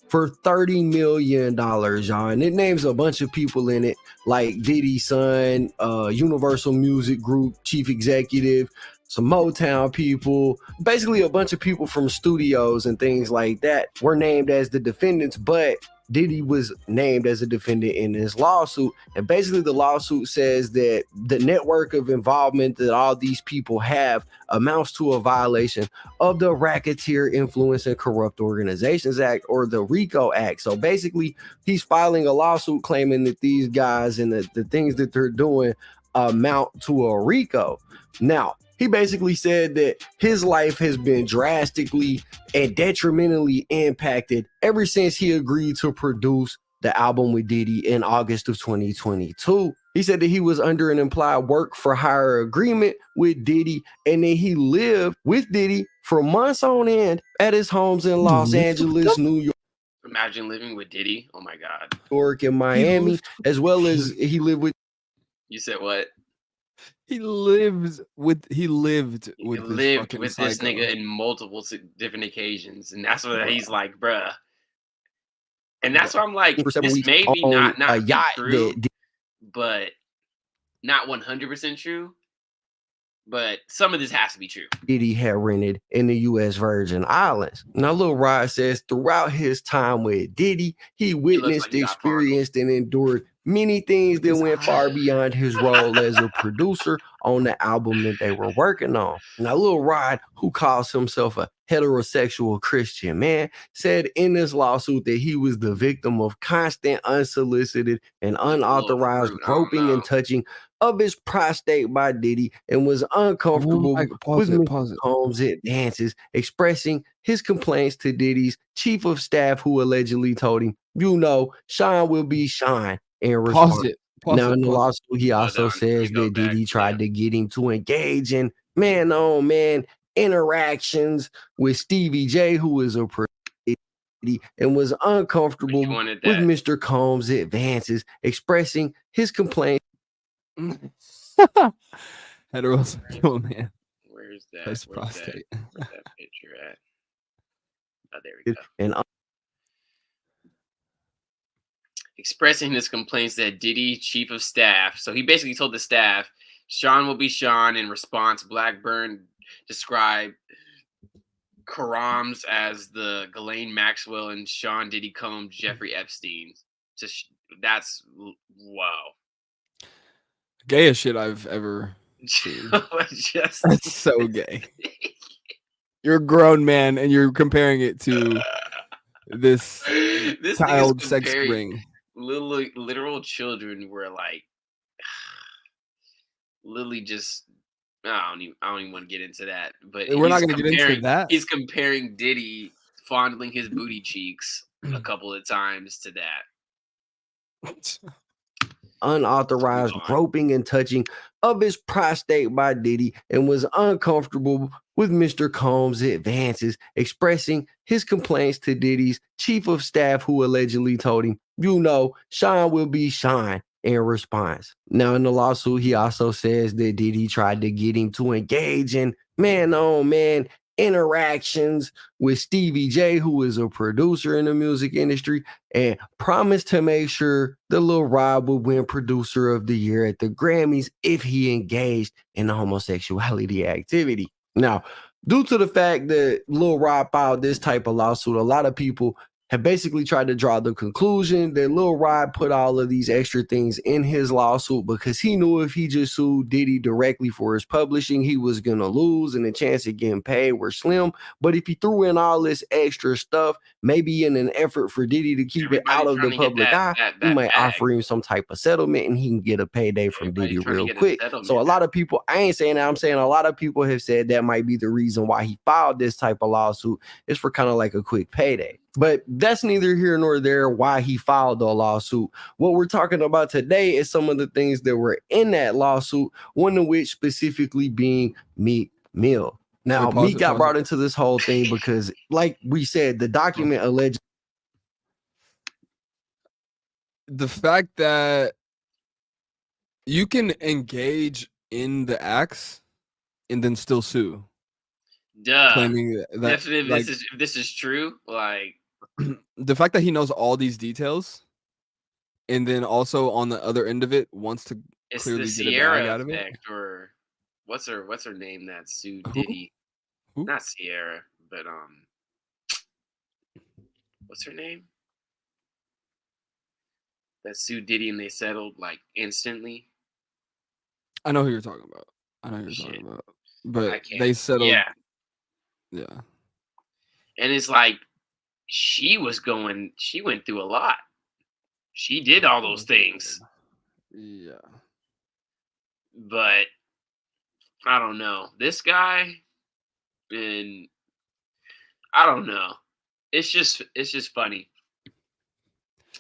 for $30 million, y'all. And it names a bunch of people in it, like Diddy's son, Universal Music Group chief executive, some Motown people, basically a bunch of people from studios and things like that were named as the defendants, but Diddy was named as a defendant in this lawsuit. And basically the lawsuit says that the network of involvement that all these people have amounts to a violation of the Racketeer Influence and Corrupt Organizations Act, or the RICO Act. So basically he's filing a lawsuit claiming that these guys and the things that they're doing amount to a RICO. Now, he basically said that his life has been drastically and detrimentally impacted ever since he agreed to produce the album with Diddy in August of 2022. He said that he was under an implied work for hire agreement with Diddy, and that he lived with Diddy for months on end at his homes in Los Angeles, New York. Imagine living with Diddy. Oh my God. New York and Miami, as well as he lived with. You said what? He lived with this nigga in multiple different occasions, and that's what he's like, bruh. And that's why I'm like, this may be not true, but not 100% true. But some of this has to be true. Diddy had rented in the U.S. Virgin Islands. Now, Lil Rod says throughout his time with Diddy, he witnessed, experienced, and endured many things that went far beyond his role as a producer on the album that they were working on. Now, Lil Rod, who calls himself a heterosexual Christian man, said in this lawsuit that he was the victim of constant, unsolicited, and unauthorized groping and touching of his prostate by Diddy, and was uncomfortable with Mr. Combs' advances, expressing his complaints to Diddy's chief of staff, who allegedly told him, you know, Sean will be Sean. In response. Now, in the lawsuit, he also says that Diddy tried to get him to engage in man-on-man interactions with Stevie J, who is a and was uncomfortable with Mr. Combs' advances, expressing his complaints. Heterosexual man. Where's that? That's prostate. Where's that picture at? Oh, there we go. And expressing his complaints that Diddy, chief of staff, so he basically told the staff, Sean will be Sean. In response, Blackburn described Karams as the Ghislaine Maxwell and Sean Diddy Combs, Jeffrey Epstein. That's wow. Gayest shit I've ever seen. That's so gay. You're a grown man and you're comparing it to this child sex ring. Literal children were like, Lily just. I don't even want to get into that. But we're not going to get into that. He's comparing Diddy fondling his booty cheeks a couple of times to that. Unauthorized groping and touching of his prostate by Diddy, and was uncomfortable with Mr. Combs' advances, expressing his complaints to Diddy's chief of staff, who allegedly told him, you know, Sean will be Sean, in response. Now, in the lawsuit, he also says that Diddy tried to get him to engage in man-on-man interactions with Stevie J, who is a producer in the music industry, and promised to make sure that Lil Rob would win Producer of the Year at the Grammys if he engaged in homosexuality activity. Now, due to the fact that Lil Rob filed this type of lawsuit, a lot of people have basically tried to draw the conclusion that Lil Rob put all of these extra things in his lawsuit because he knew if he just sued Diddy directly for his publishing, he was going to lose and the chance of getting paid were slim. But if he threw in all this extra stuff, maybe in an effort for Diddy to keep it out of the public eye, he might offer him some type of settlement and he can get a payday from Diddy real quick. So a lot of people, I ain't saying that, I'm saying a lot of people have said that might be the reason why he filed this type of lawsuit, is for kind of like a quick payday. But that's neither here nor there why he filed the lawsuit. What we're talking about today is some of the things that were in that lawsuit, one of which specifically being Meek Mill. Now, Meek got brought into this whole thing because, like we said, the document alleged. The fact that you can engage in the acts and then still sue. Claiming that if this is true, like the fact that he knows all these details, and then also on the other end of it wants to clearly get a bag out of it. Or what's her name that sued Diddy? Who? Not Sierra, but what's her name? That sued Diddy and they settled like instantly. I know who you're talking about. But they settled. Yeah. And it's like she went through a lot. She did all those things. Yeah. But I don't know. This guy, and I don't know. It's just funny.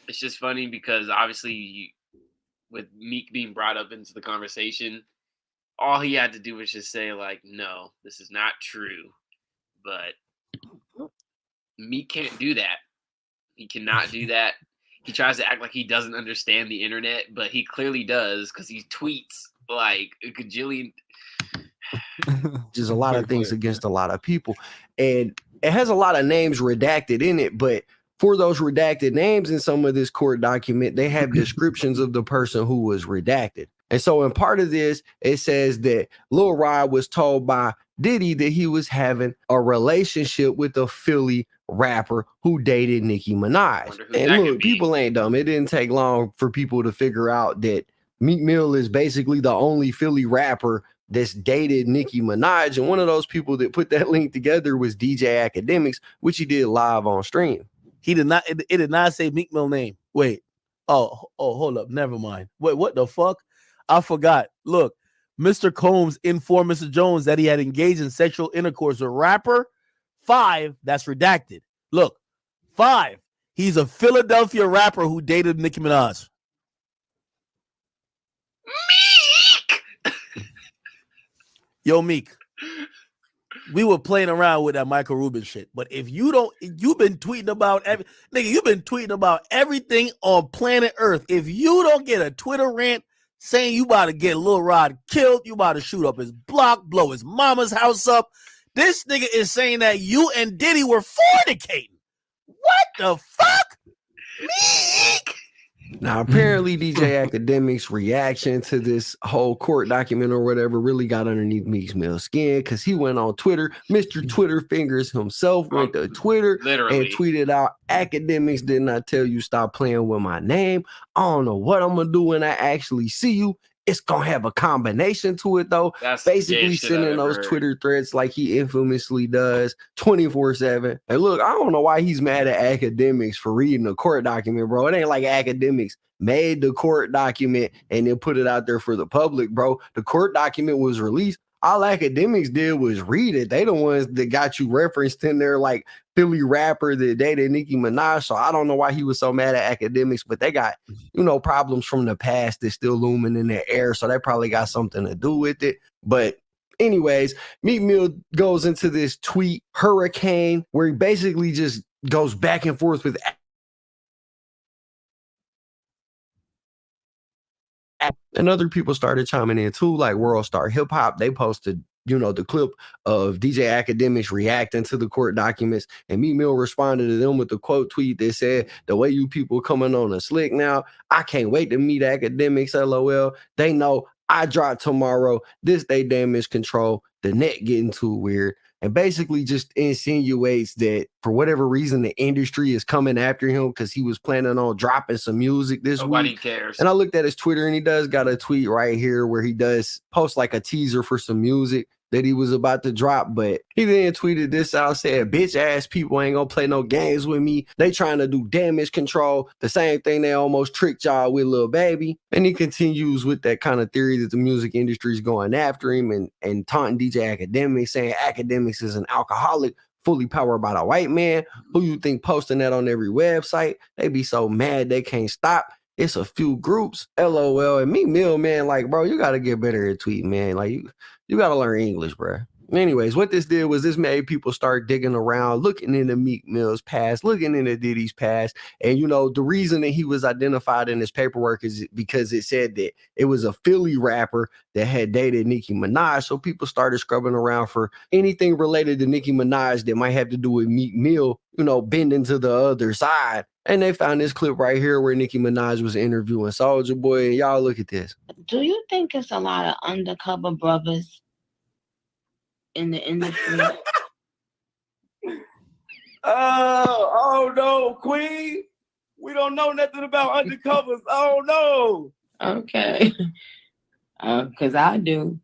It's just funny because obviously with Meek being brought up into the conversation, all he had to do was just say like, no, this is not true. But Meek can't do that. He cannot do that. He tries to act like he doesn't understand the internet, but he clearly does because he tweets like a gajillion. Just a lot of things against a lot of people. And it has a lot of names redacted in it, but for those redacted names in some of this court document, they have descriptions of the person who was redacted. And so in part of this, it says that Lil Rob was told by Diddy that he was having a relationship with a Philly rapper who dated Nicki Minaj. And look, people ain't dumb. It didn't take long for people to figure out that Meek Mill is basically the only Philly rapper that's dated Nicki Minaj. And one of those people that put that link together was DJ Academics, which he did live on stream. He did not. It did not say Meek Mill name. Wait. Oh, hold up. Never mind. Wait, what the fuck? I forgot. Look, Mr. Combs informed Mr. Jones that he had engaged in sexual intercourse with rapper 5. That's redacted. Look, 5. He's a Philadelphia rapper who dated Nicki Minaj. Meek. Yo, Meek. We were playing around with that Michael Rubin shit, but if you don't, you've been tweeting about you've been tweeting about everything on planet Earth. If you don't get a Twitter rant saying you about to get Lil Rod killed, you about to shoot up his block, blow his mama's house up, this nigga is saying that you and Diddy were fornicating. What the fuck? Meek. Now, apparently, DJ Academics' reaction to this whole court document or whatever really got underneath Meek Mill's skin because he went on Twitter. Mr. Twitter Fingers himself went to Twitter and tweeted out, "Academics did not tell you stop playing with my name. I don't know what I'm going to do when I actually see you. It's going to have a combination to it, though." That's basically sending those Twitter threads like he infamously does 24/7. And look, I don't know why he's mad at Academics for reading the court document, bro. It ain't like Academics made the court document and then put it out there for the public, bro. The court document was released. All Academics did was read it. They the ones that got you referenced in there like Philly rapper that dated Nicki Minaj. So I don't know why he was so mad at Academics, but they got, problems from the past that's still looming in the air. So they probably got something to do with it. But Anyways, Meek Mill goes into this tweet hurricane where he basically just goes back and forth with and other people started chiming in too, like World Star Hip Hop. They posted, the clip of DJ Academics reacting to the court documents, and Meek Mill responded to them with the quote tweet that said, "The way you people coming on a slick now, I can't wait to meet Academics, LOL. They know I drop tomorrow. This they damage control. The net getting too weird." And basically just insinuates that for whatever reason, the industry is coming after him because he was planning on dropping some music this Nobody week. cares. And I looked at his Twitter, and he does got a tweet right here where he does post like a teaser for some music that he was about to drop. But he then tweeted this out, said, "Bitch ass people ain't gonna play no games with me. They trying to do damage control. The same thing they almost tricked y'all with, Lil Baby." And he continues with that kind of theory that the music industry is going after him and taunting DJ Academics, saying Academics is an alcoholic, fully powered by the white man. Who you think posting that on every website? They be so mad they can't stop. It's a few groups, LOL. And Meek Mill, man, like, bro, you got to get better at tweeting, man. Like, you got to learn English, bro. Anyways, what this did was this made people start digging around, looking into Meek Mill's past, looking into Diddy's past. And, the reason that he was identified in his paperwork is because it said that it was a Philly rapper that had dated Nicki Minaj. So people started scrubbing around for anything related to Nicki Minaj that might have to do with Meek Mill, bending to the other side. And they found this clip right here where Nicki Minaj was interviewing Soulja Boy. And y'all look at this. Do you think it's a lot of undercover brothers in the industry? Oh no, Queen. We don't know nothing about undercovers. Oh no. Okay. Because I do.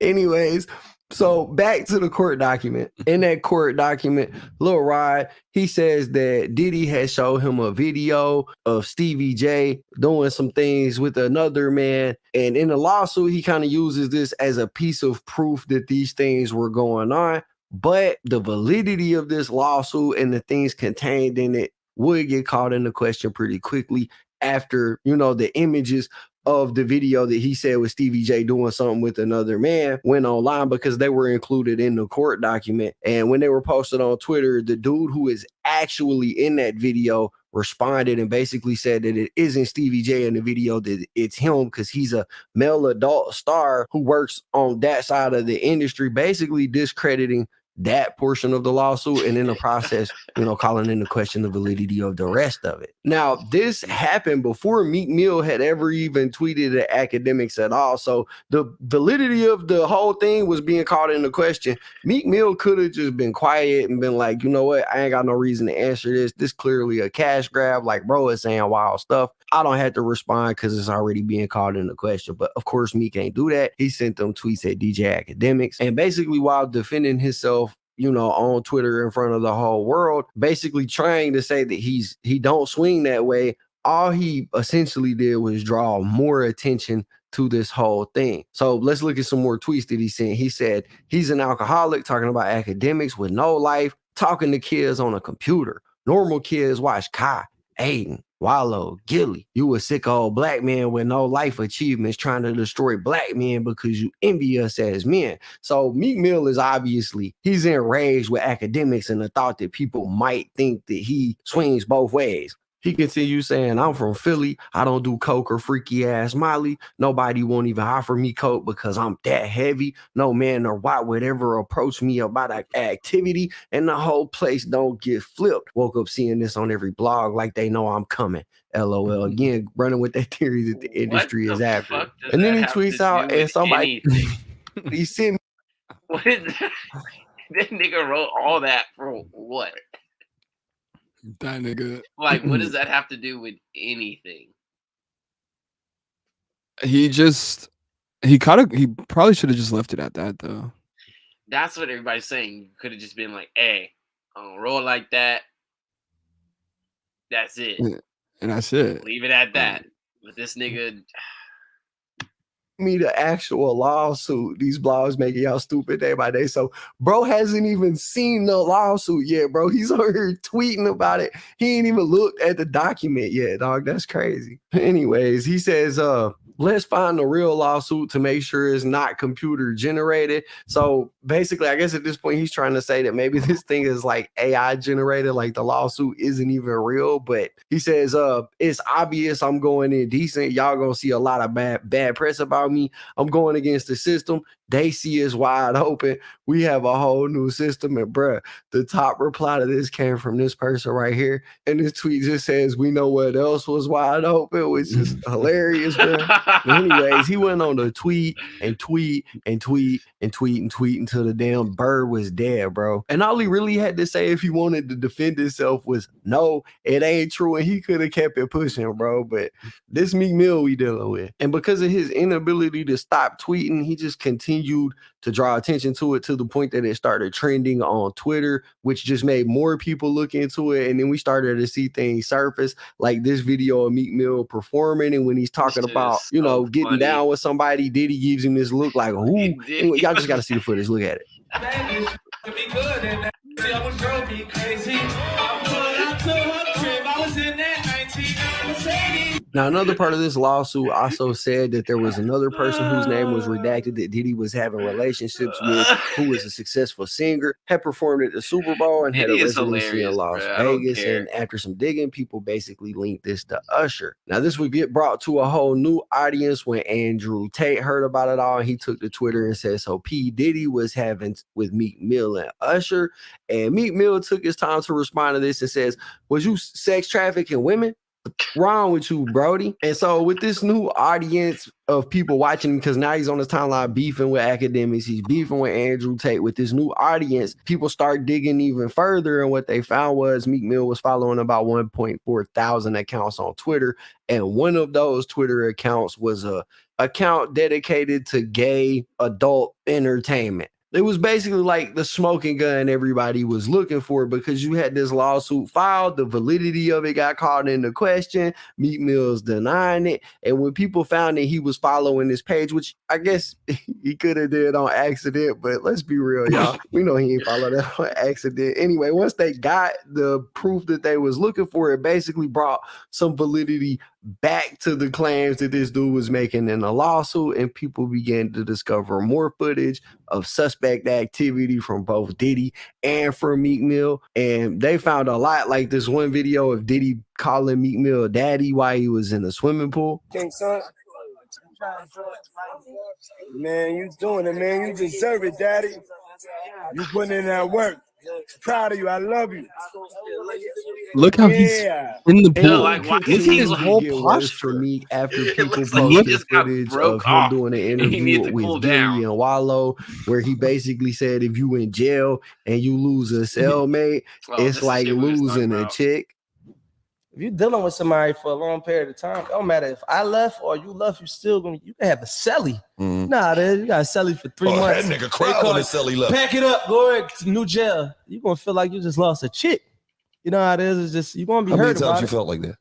Anyways, so back to the court document. In that court document, Lil Rod, he says that Diddy had showed him a video of Stevie J doing some things with another man. And in the lawsuit, he kind of uses this as a piece of proof that these things were going on. But the validity of this lawsuit and the things contained in it would get called into question pretty quickly after, the images of the video that he said was Stevie J doing something with another man went online because they were included in the court document. And when they were posted on Twitter, the dude who is actually in that video responded and basically said that it isn't Stevie J in the video, that it's him because he's a male adult star who works on that side of the industry, basically discrediting that portion of the lawsuit, and in the process, calling into question the validity of the rest of it. Now, this happened before Meek Mill had ever even tweeted at Academics at all. So the validity of the whole thing was being called into question. Meek Mill could have just been quiet and been like, you know what? I ain't got no reason to answer this. This clearly a cash grab. Like, bro is saying wild stuff. I don't have to respond because it's already being called into question. But of course, Meek can't do that. He sent them tweets at DJ Academics. And basically, while defending himself, on Twitter in front of the whole world, basically trying to say that he don't swing that way, all he essentially did was draw more attention to this whole thing. So let's look at some more tweets that he sent. He said he's an alcoholic, talking about Academics with no life, talking to kids on a computer. Normal kids watch Kai, Aiden, Wallow, Gilly. You a sick old black man with no life achievements trying to destroy black men because you envy us as men. So Meek Mill is obviously, he's enraged with Academics and the thought that people might think that he swings both ways. He continues saying, I'm from Philly. I don't do coke or freaky ass Molly. Nobody won't even offer me coke because I'm that heavy. No man or white would ever approach me about an activity, and the whole place don't get flipped. Woke up seeing this on every blog like they know I'm coming. LOL. Again, running with that theory that the industry is after. And then he tweets out, and somebody he sent me. What is that? That nigga wrote all that for what? That nigga. Like, what does that have to do with anything? He probably should have just left it at that, though. That's what everybody's saying. You could have just been like, hey, I don't roll like that. That's it. And that's it. Leave it at that. But this nigga. Me the actual lawsuit. These blogs making y'all stupid day by day. So bro hasn't even seen the lawsuit yet, bro. He's over here tweeting about it. He ain't even looked at the document yet, dog. That's crazy. Anyways, he says let's find the real lawsuit to make sure it's not computer generated. So basically, I guess at this point, he's trying to say that maybe this thing is like AI generated, like the lawsuit isn't even real. But he says, it's obvious I'm going in decent. Y'all gonna see a lot of bad press about me. I'm going against the system. They see us wide open. We have a whole new system. And bruh, the top reply to this came from this person right here. And this tweet just says, we know what else was wide open, which is hilarious, bruh. Anyways, he went on to tweet until the damn bird was dead, bro. And all he really had to say if he wanted to defend himself was, no, it ain't true. And he could have kept it pushing, bro. But this Meek Mill we dealing with. And because of his inability to stop tweeting, he just continued to draw attention to it to the point that it started trending on Twitter, which just made more people look into it. And then we started to see things surface, like this video of Meek Mill performing. And when he's talking about, you know, getting down with somebody, Diddy gives him this look like, ooh. Anyway, y'all just got to see the footage. Look at it. Now, another part of this lawsuit also said that there was another person whose name was redacted that Diddy was having relationships with, who was a successful singer, had performed at the Super Bowl, and had a residency in Las Vegas. And after some digging, people basically linked this to Usher. Now, this would get brought to a whole new audience when Andrew Tate heard about it all. And he took to Twitter and said, so P. Diddy was having with Meek Mill and Usher. And Meek Mill took his time to respond to this and says, was you sex trafficking women? Wrong with you, Brody? And so with this new audience of people watching, because now he's on his timeline beefing with academics, he's beefing with Andrew Tate. With this new audience, people start digging even further, and what they found was Meek Mill was following about 1.4 thousand accounts on Twitter, and one of those Twitter accounts was a account dedicated to gay adult entertainment. It was basically like the smoking gun everybody was looking for, because you had this lawsuit filed, the validity of it got called into question, Meek Mill's denying it, and when people found that he was following this page, which I guess he could have did on accident, but let's be real, y'all, we know he ain't followed that on accident. Anyway, once they got the proof that they was looking for, it basically brought some validity back to the claims that this dude was making in the lawsuit, and people began to discover more footage of suspect activity from both Diddy and from Meek Mill. And they found a lot, like this one video of Diddy calling Meek Mill daddy while he was in the swimming pool. King son, man, you doing it, man. You deserve it, daddy. You putting in that work. Proud of you. I love you. Look how he's in the pool. Like, why Look at his whole posture for me after people looks like he posted just got footage broke of him off. doing an He interview needs to cool with Diddy down. and Wallow, where he basically said if you in jail and you lose a cellmate, it's like losing a chick. If you're dealing with somebody for a long period of time, it don't matter if I left or you left, you can have a celly. Nah, you got a celly for 3 months. That nigga cried when the celly left. Pack it up, go to new jail. You're gonna feel like you just lost a chick. You know how it is. It's just you're gonna be hurt about it. How many times you felt like that?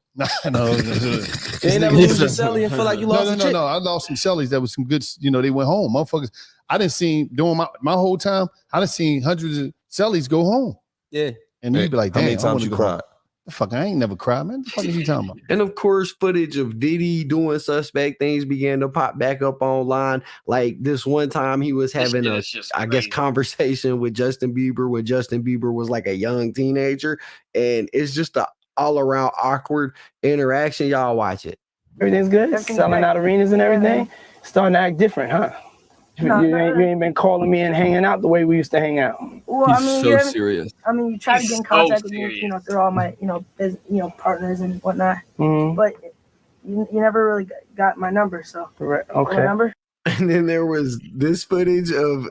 No. You ain't never lose your celly and feel like you lost a chick. No. I lost some cellies that was some good, they went home. Motherfuckers, I didn't see during my whole time, I done seen hundreds of cellies go home. Yeah. And you'd be like, how damn, many times you cried? Fuck, I ain't never cried, man. What the fuck is you talking about? And of course, footage of Diddy doing suspect things began to pop back up online. Like this one time he was having I guess, conversation with Justin Bieber when Justin Bieber was like a young teenager. And it's just a all around awkward interaction. Y'all watch it. Everything's good. Selling out arenas and everything. Starting to act different, huh? You ain't been calling me and hanging out the way we used to hang out. Well, He's so serious. I mean, you try to get in contact with me, through all my, partners and whatnot. Mm-hmm. But you never really got my number, so. Correct. Okay. My number? And then there was this footage of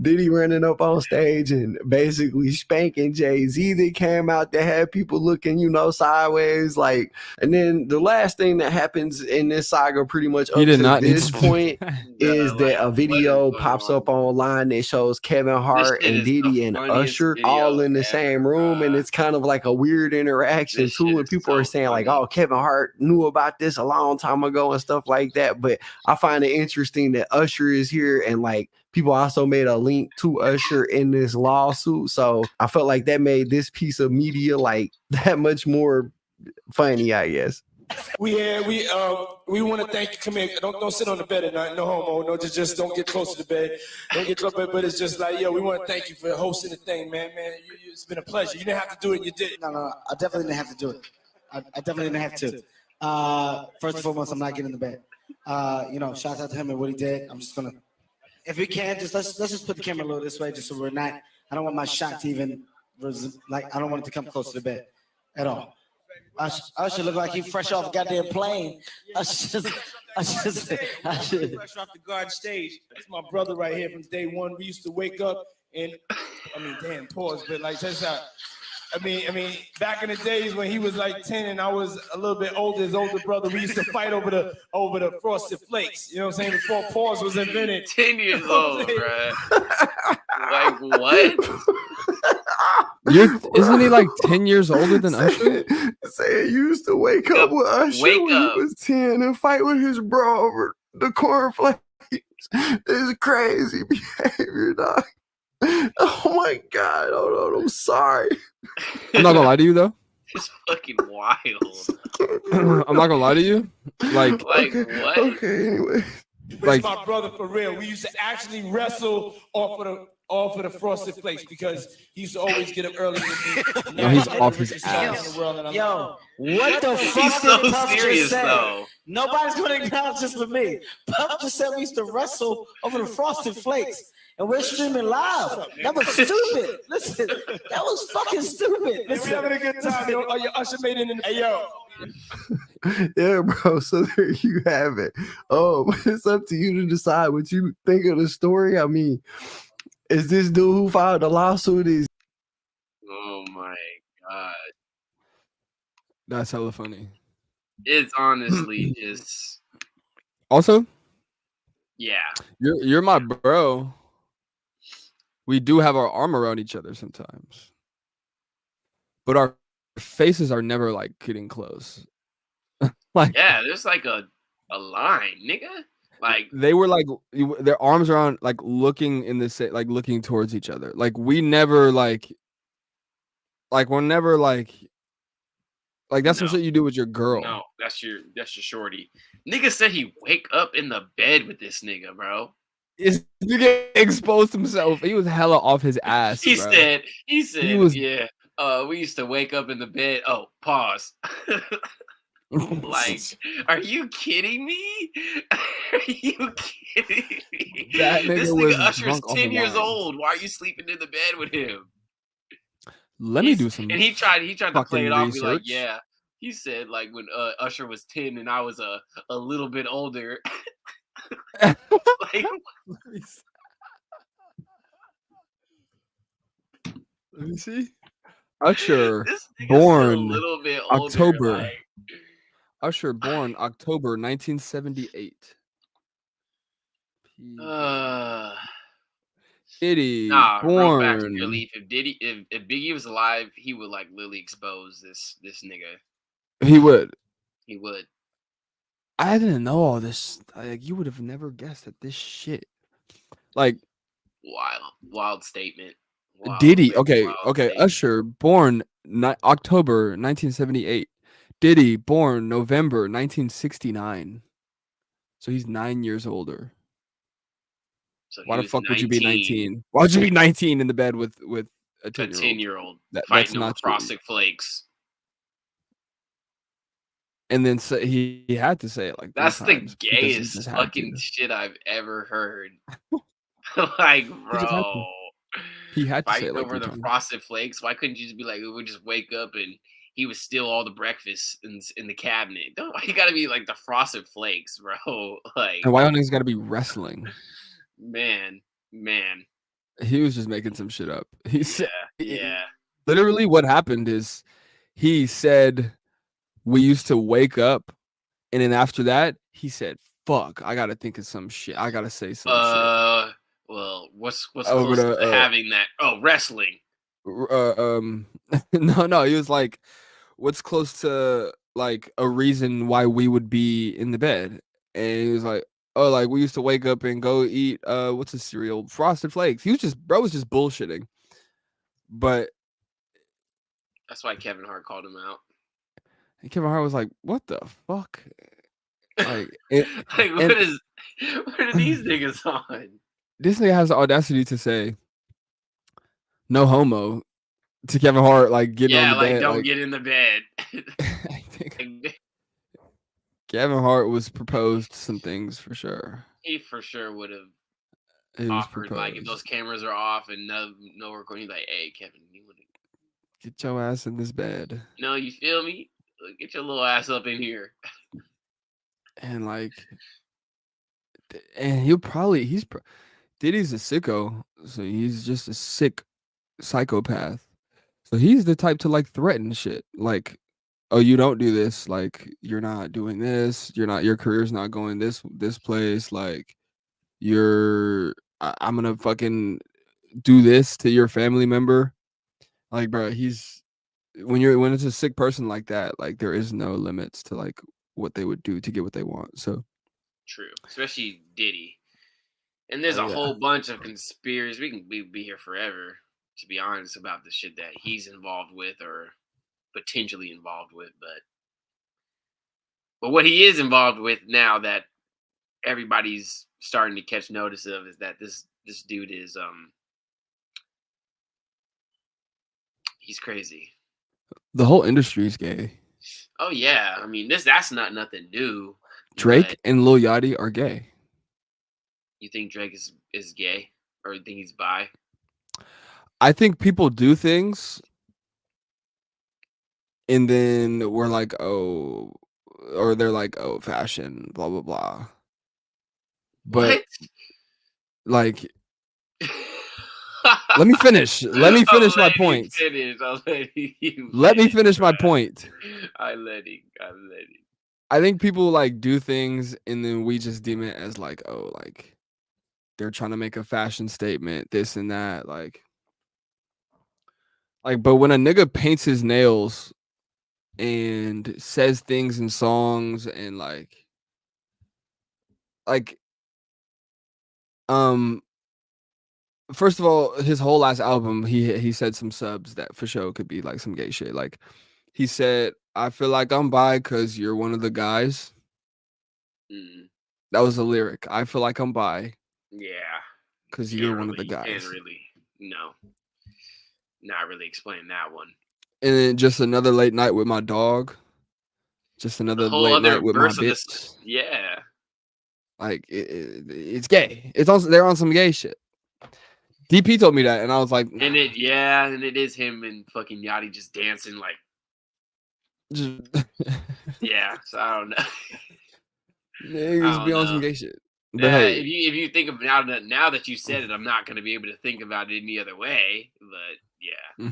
Diddy running up on stage and basically spanking Jay-Z that came out that had people looking, sideways. Like, and then the last thing that happens in this saga pretty much up to this point is that a video pops up online that shows Kevin Hart and Diddy and Usher all in the same room. And it's kind of like a weird interaction too. And people are saying like, oh, Kevin Hart knew about this a long time ago and stuff like that. But I find it interesting that Usher is here, and like people also made a link to Usher in this lawsuit. So I felt like that made this piece of media like that much more funny, I guess. We want to thank you. Come here. Don't sit on the bed at night. No homo. No, just don't get close to the bed. Don't get close to the bed. But it's just like, yo, we want to thank you for hosting the thing, man. It's been a pleasure. You didn't have to do it. You did. No, I definitely didn't have to do it. I definitely didn't have to. First and foremost, I'm not getting in the bed. Shout out to him and what he did. I'm just gonna, if we can, just let's just put the camera a little this way, just so we're not. I don't want my shot to even I don't want it to come close to the bed at all. I should look like he fresh off a goddamn plane. I should. Fresh off the guard stage. That's my brother right here from day one. We used to wake up and, pause, but like that's how. I mean, back in the days when he was like 10 and I was a little bit older, his older brother, we used to fight over the Frosted Flakes. You know what I'm saying? Before pause was invented. 10 years old, bro. Like what? Isn't he like 10 years older than Usher? Say he used to wake up with Usher when he was 10 and fight with his bro over the cornflakes. It's crazy behavior, dog. Oh my God. Hold on. I'm sorry. I'm not gonna lie to you though. It's fucking wild. I'm not gonna lie to you. Like okay, what? Okay, anyway. Like my brother for real. We used to actually wrestle off of the Frosted Flakes because he used to always get up early with me. No, he's off his ass. Yo, what the fuck He's so did Puff serious just say? though. Nobody's gonna acknowledge this but me. Puff just said we used to wrestle over the Frosted Flakes. And we're streaming live. That was stupid. Listen, that was fucking stupid. Listen. We're having a good time. Yo, Usher made it in the hey, yo. Yeah, bro. So there you have it. It's up to you to decide what you think of the story. I mean, is this dude who filed the lawsuit? Oh my God. That's hella funny. It's honestly just Also, yeah. You're my bro. We do have our arm around each other sometimes, but our faces are never like getting close. Like Yeah, there's like a line, nigga. Like they were like their arms around, like looking in the same, like looking towards each other. Like we never like we're never like that's some shit you do with your girl. No, that's your shorty. Nigga said he wake up in the bed with this nigga, bro. This nigga exposed himself. He was hella off his ass. He bro. said, was- yeah. We used to wake up in the bed. Oh, pause. Like, are you kidding me? Are you kidding me? That nigga This was nigga Usher's drunk off 10 of years wine. old. Why are you sleeping in the bed with him? Let me do some. And he tried to play fucking it off and be like, research. yeah. He said like when Usher was 10 and I was a little bit older. Like, Let me see. Usher this nigga's born a little bit older. October. Like, Usher born October 1978. Diddy nah, real facts, born. Relief. If Biggie was alive, he would like literally expose this nigga. He would. He would. I didn't know all this. Like you would have never guessed at this shit. Like Wild statement. Wild, Diddy. very Okay. wild Okay. statement. Usher born October 1978. Diddy born November 1969. So he's 9 years older. So Why he the was fuck would you be 19, 19? Why would you be 19 in the bed with a A 10-year-old? 10-year-old That's fighting over not true. Frosted Flakes. And then he had to say it like That's three the times because he gayest just had fucking to. shit I've ever heard. Like, just had to. bro. He had to say Fighting it like over three the times. Frosted Flakes. Why couldn't you just be like, we would just wake up and he would steal all the breakfast in the cabinet? Don't you gotta be like the Frosted Flakes, bro? Like, And why don't he's got to be wrestling? man. He was just making some shit up. He said, Yeah. literally what happened is he said we used to wake up, and then after that he said, "Fuck, I gotta think of some shit. I gotta say some shit." Well, what's Over close the, to having that? Oh, wrestling. No, he was like, "What's close to like a reason why we would be in the bed?" And he was like, "Oh, like we used to wake up and go eat what's the cereal? Frosted Flakes." He was just was just bullshitting. But That's why Kevin Hart called him out. And Kevin Hart was like, "What the fuck?" Like, Like, what are these niggas on? This nigga has the audacity to say, "No homo," to Kevin Hart, like getting on Yeah, the like bed. don't get in the bed. Kevin Hart was proposed some things for sure. He for sure would have It was offered, like, if those cameras are off and no recording, like, hey, Kevin, you would get your ass in this bed. you feel me? Like, get your little ass up in here. And like, and Diddy's a sicko, so he's just a sick psychopath. So he's the type to like threaten shit, like, oh, you don't do this, like you're not doing this, your career's not going this place, like I'm gonna fucking do this to your family member. Like, bro, when it's a sick person like that, like there is no limits to like what they would do to get what they want. So True, especially Diddy. And there's a whole bunch of conspiracies. We can be here forever, to be honest, about the shit that he's involved with or potentially involved with. But what he is involved with now that everybody's starting to catch notice of is that this dude is he's crazy. the whole industry is gay. Oh yeah, I mean that's not nothing new. Drake and Lil Yachty are gay. You think Drake is gay, or you think he's bi? I think people do things and then we're like, oh, or they're like, oh, fashion, blah blah blah. But like, let me finish. Let me finish my point. Let me finish my point. I let him. I think people like do things and then we just deem it as like, oh, like they're trying to make a fashion statement, this and that, like, but when a nigga paints his nails and says things in songs and like first of all, his whole last album, he said some subs that for sure could be like some gay shit. Like he said, I feel like I'm bi because you're one of the guys. That was a lyric. I feel like I'm bi. Yeah. Because you're one of the guys. Can't really, not really explain that one. And then just another late night with my dog. Just another late night with my bitch. Yeah. Like it's gay. It's also they're on some gay shit. DP told me that, and I was like, and it is him and fucking Yachty just dancing like, yeah. So I don't know. Niggas be on some gay shit. But hey, if you think of now that you said it, I'm not gonna be able to think about it any other way. But yeah,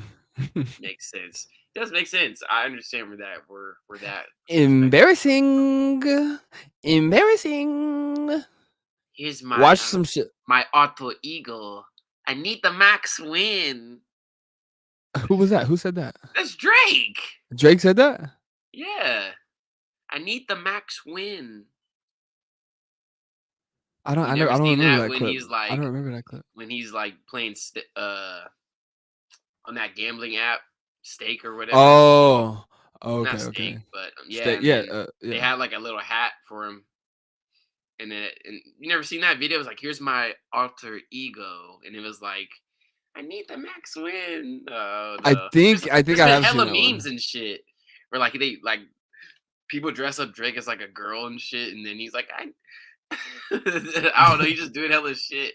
makes sense. It does make sense. I understand where that embarrassing. Here's my watch some shit. My alter ego. I need the max win. Who was that? Who said that? That's Drake. Drake said that? Yeah. I need the max win. I don't remember that clip. He's like, I don't remember that clip. When he's like playing on that gambling app, Stake or whatever. Oh, okay, not Stake, okay. but yeah, yeah. They had like a little hat for him. And you never seen that video? It was like, here's my alter ego. And it was like, I need the max win. Oh, no. I think I have hella seen memes and shit. Where like people dress up Drake as like a girl and shit. And then he's like, I don't know. He's just doing hella shit.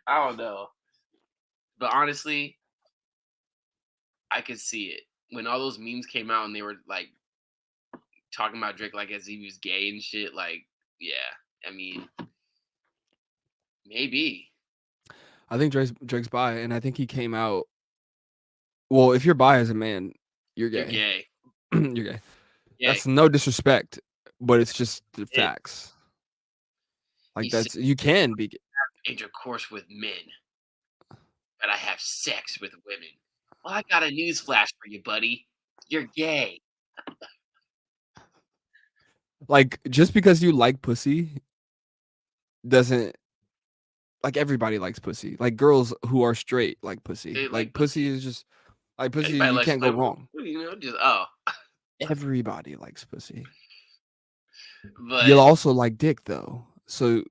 I don't know. But honestly, I could see it. When all those memes came out and they were like talking about Drake like as he was gay and shit, like, yeah. I mean, maybe. I think Drake's bi, and I think he came out. Well, if you're bi as a man, you're gay. You're gay. You're gay. Yeah. That's no disrespect, but it's just the facts. Like you can be gay. Intercourse with men, but I have sex with women. Well, I got a news flash for you, buddy. You're gay. Like just because you like pussy doesn't like everybody likes pussy. Like girls who are straight like pussy. Like pussy is just like pussy. You can't go wrong. Just Everybody likes pussy. But You'll also like dick though. So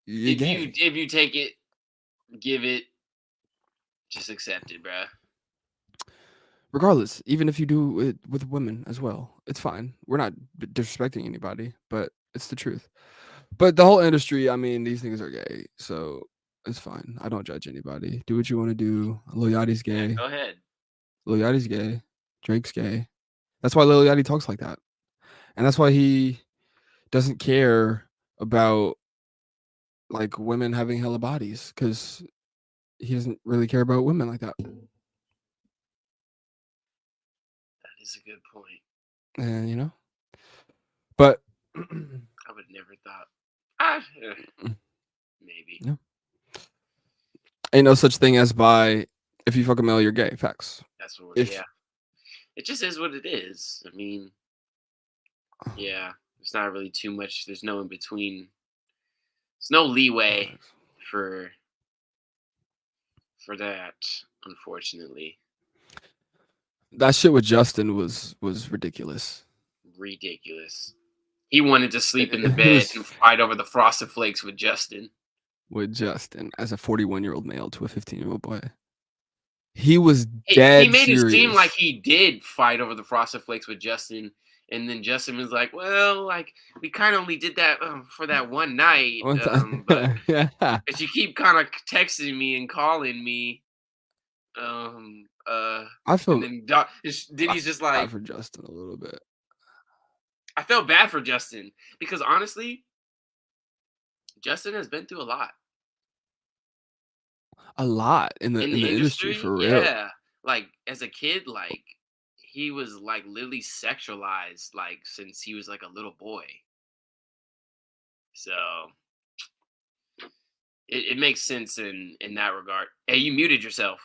you're if gay. you take it, give it, just accept it, bruh. Regardless, even if you do it with women as well, it's fine. We're not disrespecting anybody, but it's the truth. But the whole industry, I mean, these things are gay, so it's fine. I don't judge anybody. Do what you want to do. Lil Yachty's gay. Go ahead. Lil Yachty's gay. Drake's gay. That's why Lil Yachty talks like that, and that's why he doesn't care about like women having hella bodies, because he doesn't really care about women like that. That is a good point. And you know, but I would never thought. Maybe. Yeah. Ain't no such thing as by if you fuck a male, you're gay. Facts. That's what. If Yeah. It just is what it is. I mean, yeah. It's not really too much. There's no in between. There's no leeway for that, unfortunately. that shit with Justin was ridiculous. Ridiculous. He wanted to sleep in the bed and fight over the Frosted Flakes with Justin. With Justin as a 41-year-old male to a 15-year-old boy. He was dead He made serious. it seem like he did fight over the Frosted Flakes with Justin. And then Justin was like, well, like, we kind of only did that for that one night. One time. But Yeah. you keep kind of texting me and calling me. I feel and then Diddy's just like, bad for Justin a little bit. I felt bad for Justin because honestly, Justin has been through a lot. A lot in the industry for real. Yeah. Like as a kid, like he was like literally sexualized like since he was like a little boy. So it makes sense in that regard. Hey, you muted yourself.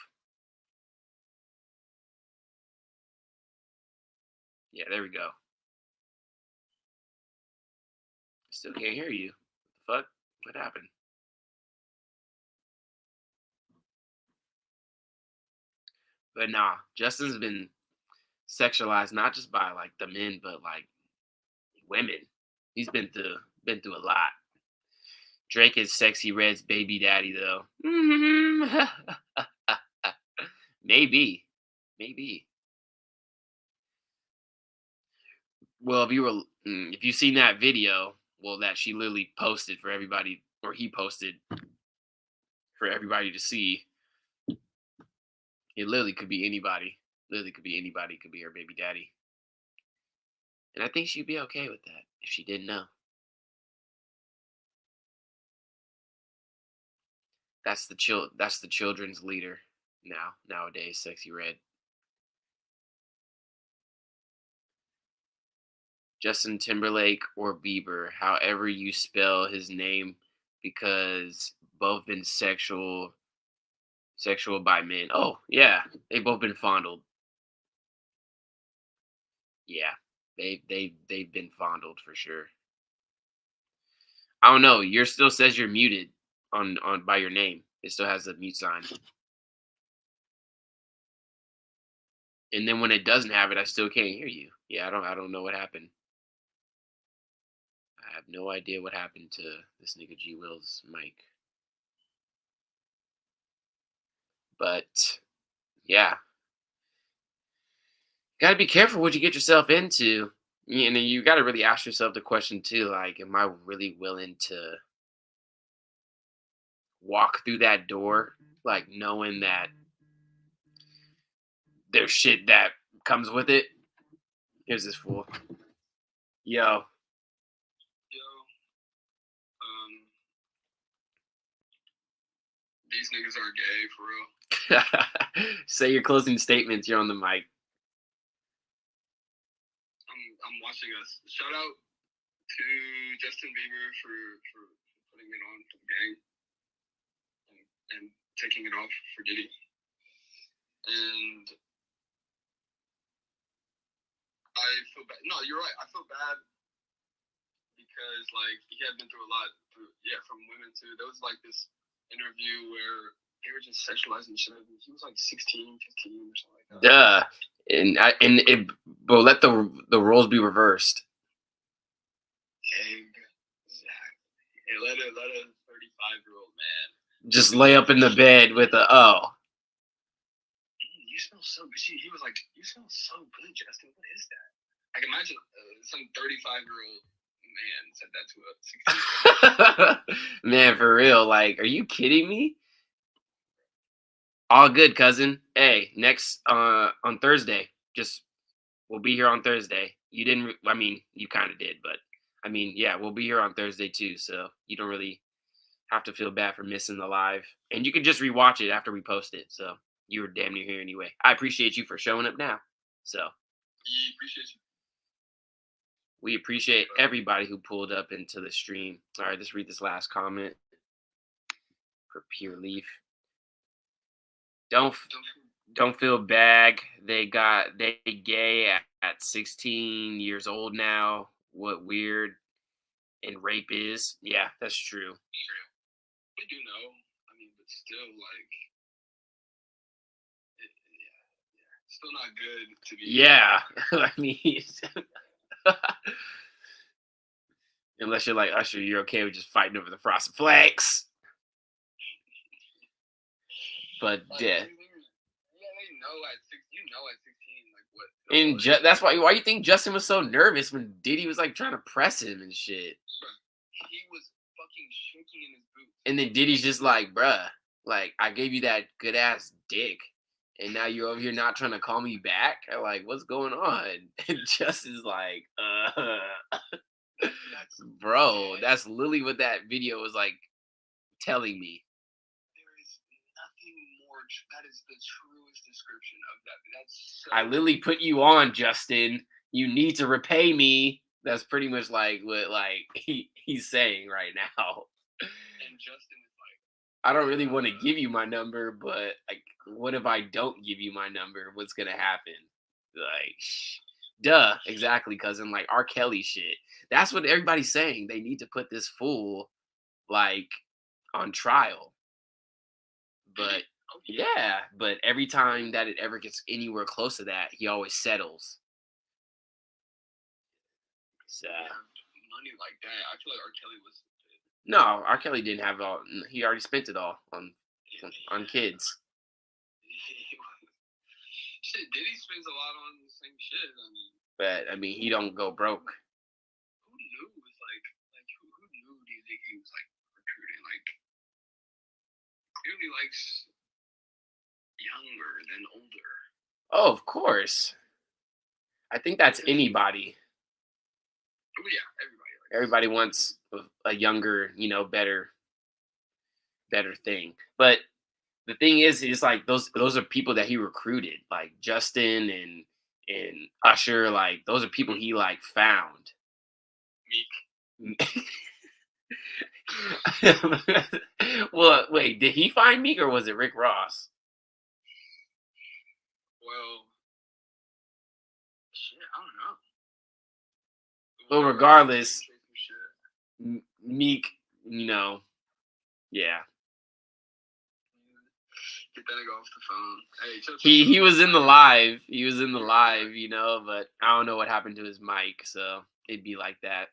Yeah, there we go. Still can't hear you. Fuck? What happened? But nah, Justin's been sexualized not just by like the men, but like women. He's been through a lot. Drake is Sexy Red's baby daddy though. Maybe. Well, if you've seen that video, well, that she literally posted for everybody, or he posted for everybody to see. It literally could be anybody. Could be her baby daddy. And I think she'd be okay with that if she didn't know. That's the children's leader nowadays, Sexy Red. Justin Timberlake or Bieber, however you spell his name, because both been sexual by men. Oh, yeah. They've both been fondled. Yeah. They've been fondled for sure. I don't know. Yours still says you're muted on by your name. It still has the mute sign. And then when it doesn't have it, I still can't hear you. Yeah, I don't know what happened. I have no idea what happened to this nigga G Will's mic. But yeah, gotta be careful what you get yourself into. You know, you gotta really ask yourself the question too, like, am I really willing to walk through that door, like knowing that there's shit that comes with it? Here's this fool. Yo. These niggas are gay for real. Say your closing statements. You're on the mic. I'm watching us. Shout out to Justin Bieber for putting it on for the gang and taking it off for Diddy. And I feel bad. No, you're right. I feel bad because like he had been through a lot from women too. There was like this interview where they were just sexualizing shit. He was like 16, 15 or something like that. But let the roles be reversed. Exactly. And let a 35-year-old man Just lay up in the bed with a you smell so good. He was like, you smell so good, Justin. What is that? Like, imagine some 35-year-old man said that to a 16-year-old. Man, for real. Like, are you kidding me? All good, cousin. Hey, next on Thursday. We'll be here on Thursday. You didn't. I mean, you kind of did, but I mean, yeah, we'll be here on Thursday too. So you don't really have to feel bad for missing the live, and you can just rewatch it after we post it. So you were damn near here anyway. I appreciate you for showing up now. So Appreciate you. we appreciate everybody who pulled up into the stream. All right, let's read this last comment for Pure Leaf. Don't feel bad. They gay at 16 years old now. What weird and rape is. Yeah, that's true. They do know. I mean, but still, like, still not good to be. Yeah, I mean, unless you're like Usher, you're okay with just fighting over the frosted flakes. But Like, yeah. they know at 16, like what. And that's why you think Justin was so nervous when Diddy was like trying to press him and shit. He was fucking shaking in his boots. And then Diddy's just like, bruh, like I gave you that good ass dick, and now you're over here not trying to call me back. I'm like, what's going on? And Justin's like, bro, that's literally what that video was like telling me. That is the truest description of that. That's so I literally put you on, Justin. You need to repay me. That's pretty much like what he's saying right now. And Justin is like, I don't really want to give you my number, but like, what if I don't give you my number? What's gonna happen? Like, duh, exactly, cousin. Like R. Kelly shit. That's what everybody's saying. They need to put this fool like on trial. But yeah, but every time that it ever gets anywhere close to that, he always settles. So money like that. I feel like R. Kelly was. No, R. Kelly didn't have it all. He already spent it all on kids. Shit, Diddy spends a lot on the same shit. I mean, But I mean, he don't go broke. who knew? It was like who knew? Do you think he was like recruiting? Like, clearly likes younger than older. Oh, of course. I think that's anybody. Oh yeah, Everybody wants a younger, better thing. But the thing is like those are people that he recruited, like Justin and Usher. Like those are people he like found. Meek. Well, wait, did he find Meek or was it Rick Ross? Well, shit, I don't know. Well, regardless, Meek, yeah. Get that nigga off the phone. Hey, He was in the live. He was in the live, but I don't know what happened to his mic, so it'd be like that.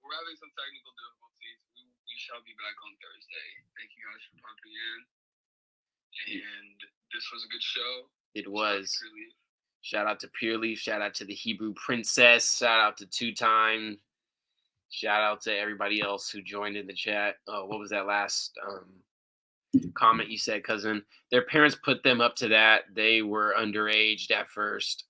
We're having some technical difficulties. We shall be back on Thursday. Thank you guys for popping in. And this was a good show. It was. Shout out to Pure Leaf. Shout out to the Hebrew Princess. Shout out to Two Time. Shout out to everybody else who joined in the chat. Oh, what was that last comment you said, cousin? Their parents put them up to that. They were underage at first.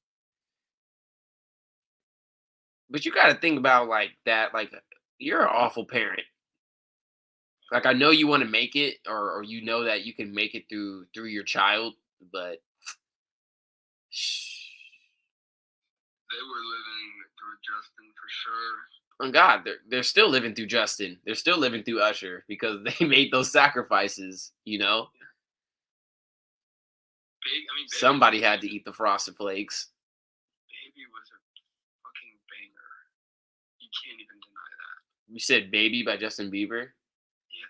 But you got to think about like that. Like, you're an awful parent. Like, I know you want to make it, or you know that you can make it through your child, but they were living through Justin for sure. Oh God, they're still living through Justin. They're still living through Usher because they made those sacrifices. Somebody had to eat the Frosted Flakes. Baby was a fucking banger. You can't even deny that. You said "Baby" by Justin Bieber. Yeah.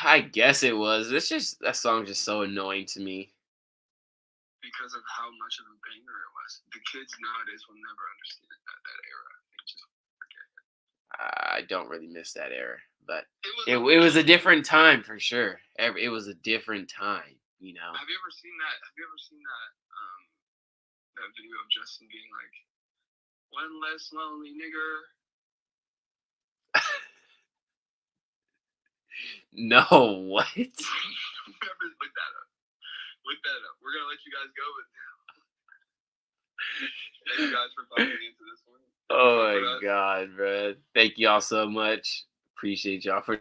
I guess it was. It's just that song's just so annoying to me. Because of how much of a banger it was. The kids nowadays will never understand that era. They just forget it. I don't really miss that era, but it was a different time for sure. It was a different time, you know. Have you ever seen that? That video of Justin being like, "One less lonely nigger." No, what? Look that up. Look that up. We're gonna let you guys go, but thank you guys for popping into this one. Oh my god, bro! Thank y'all so much. Appreciate y'all for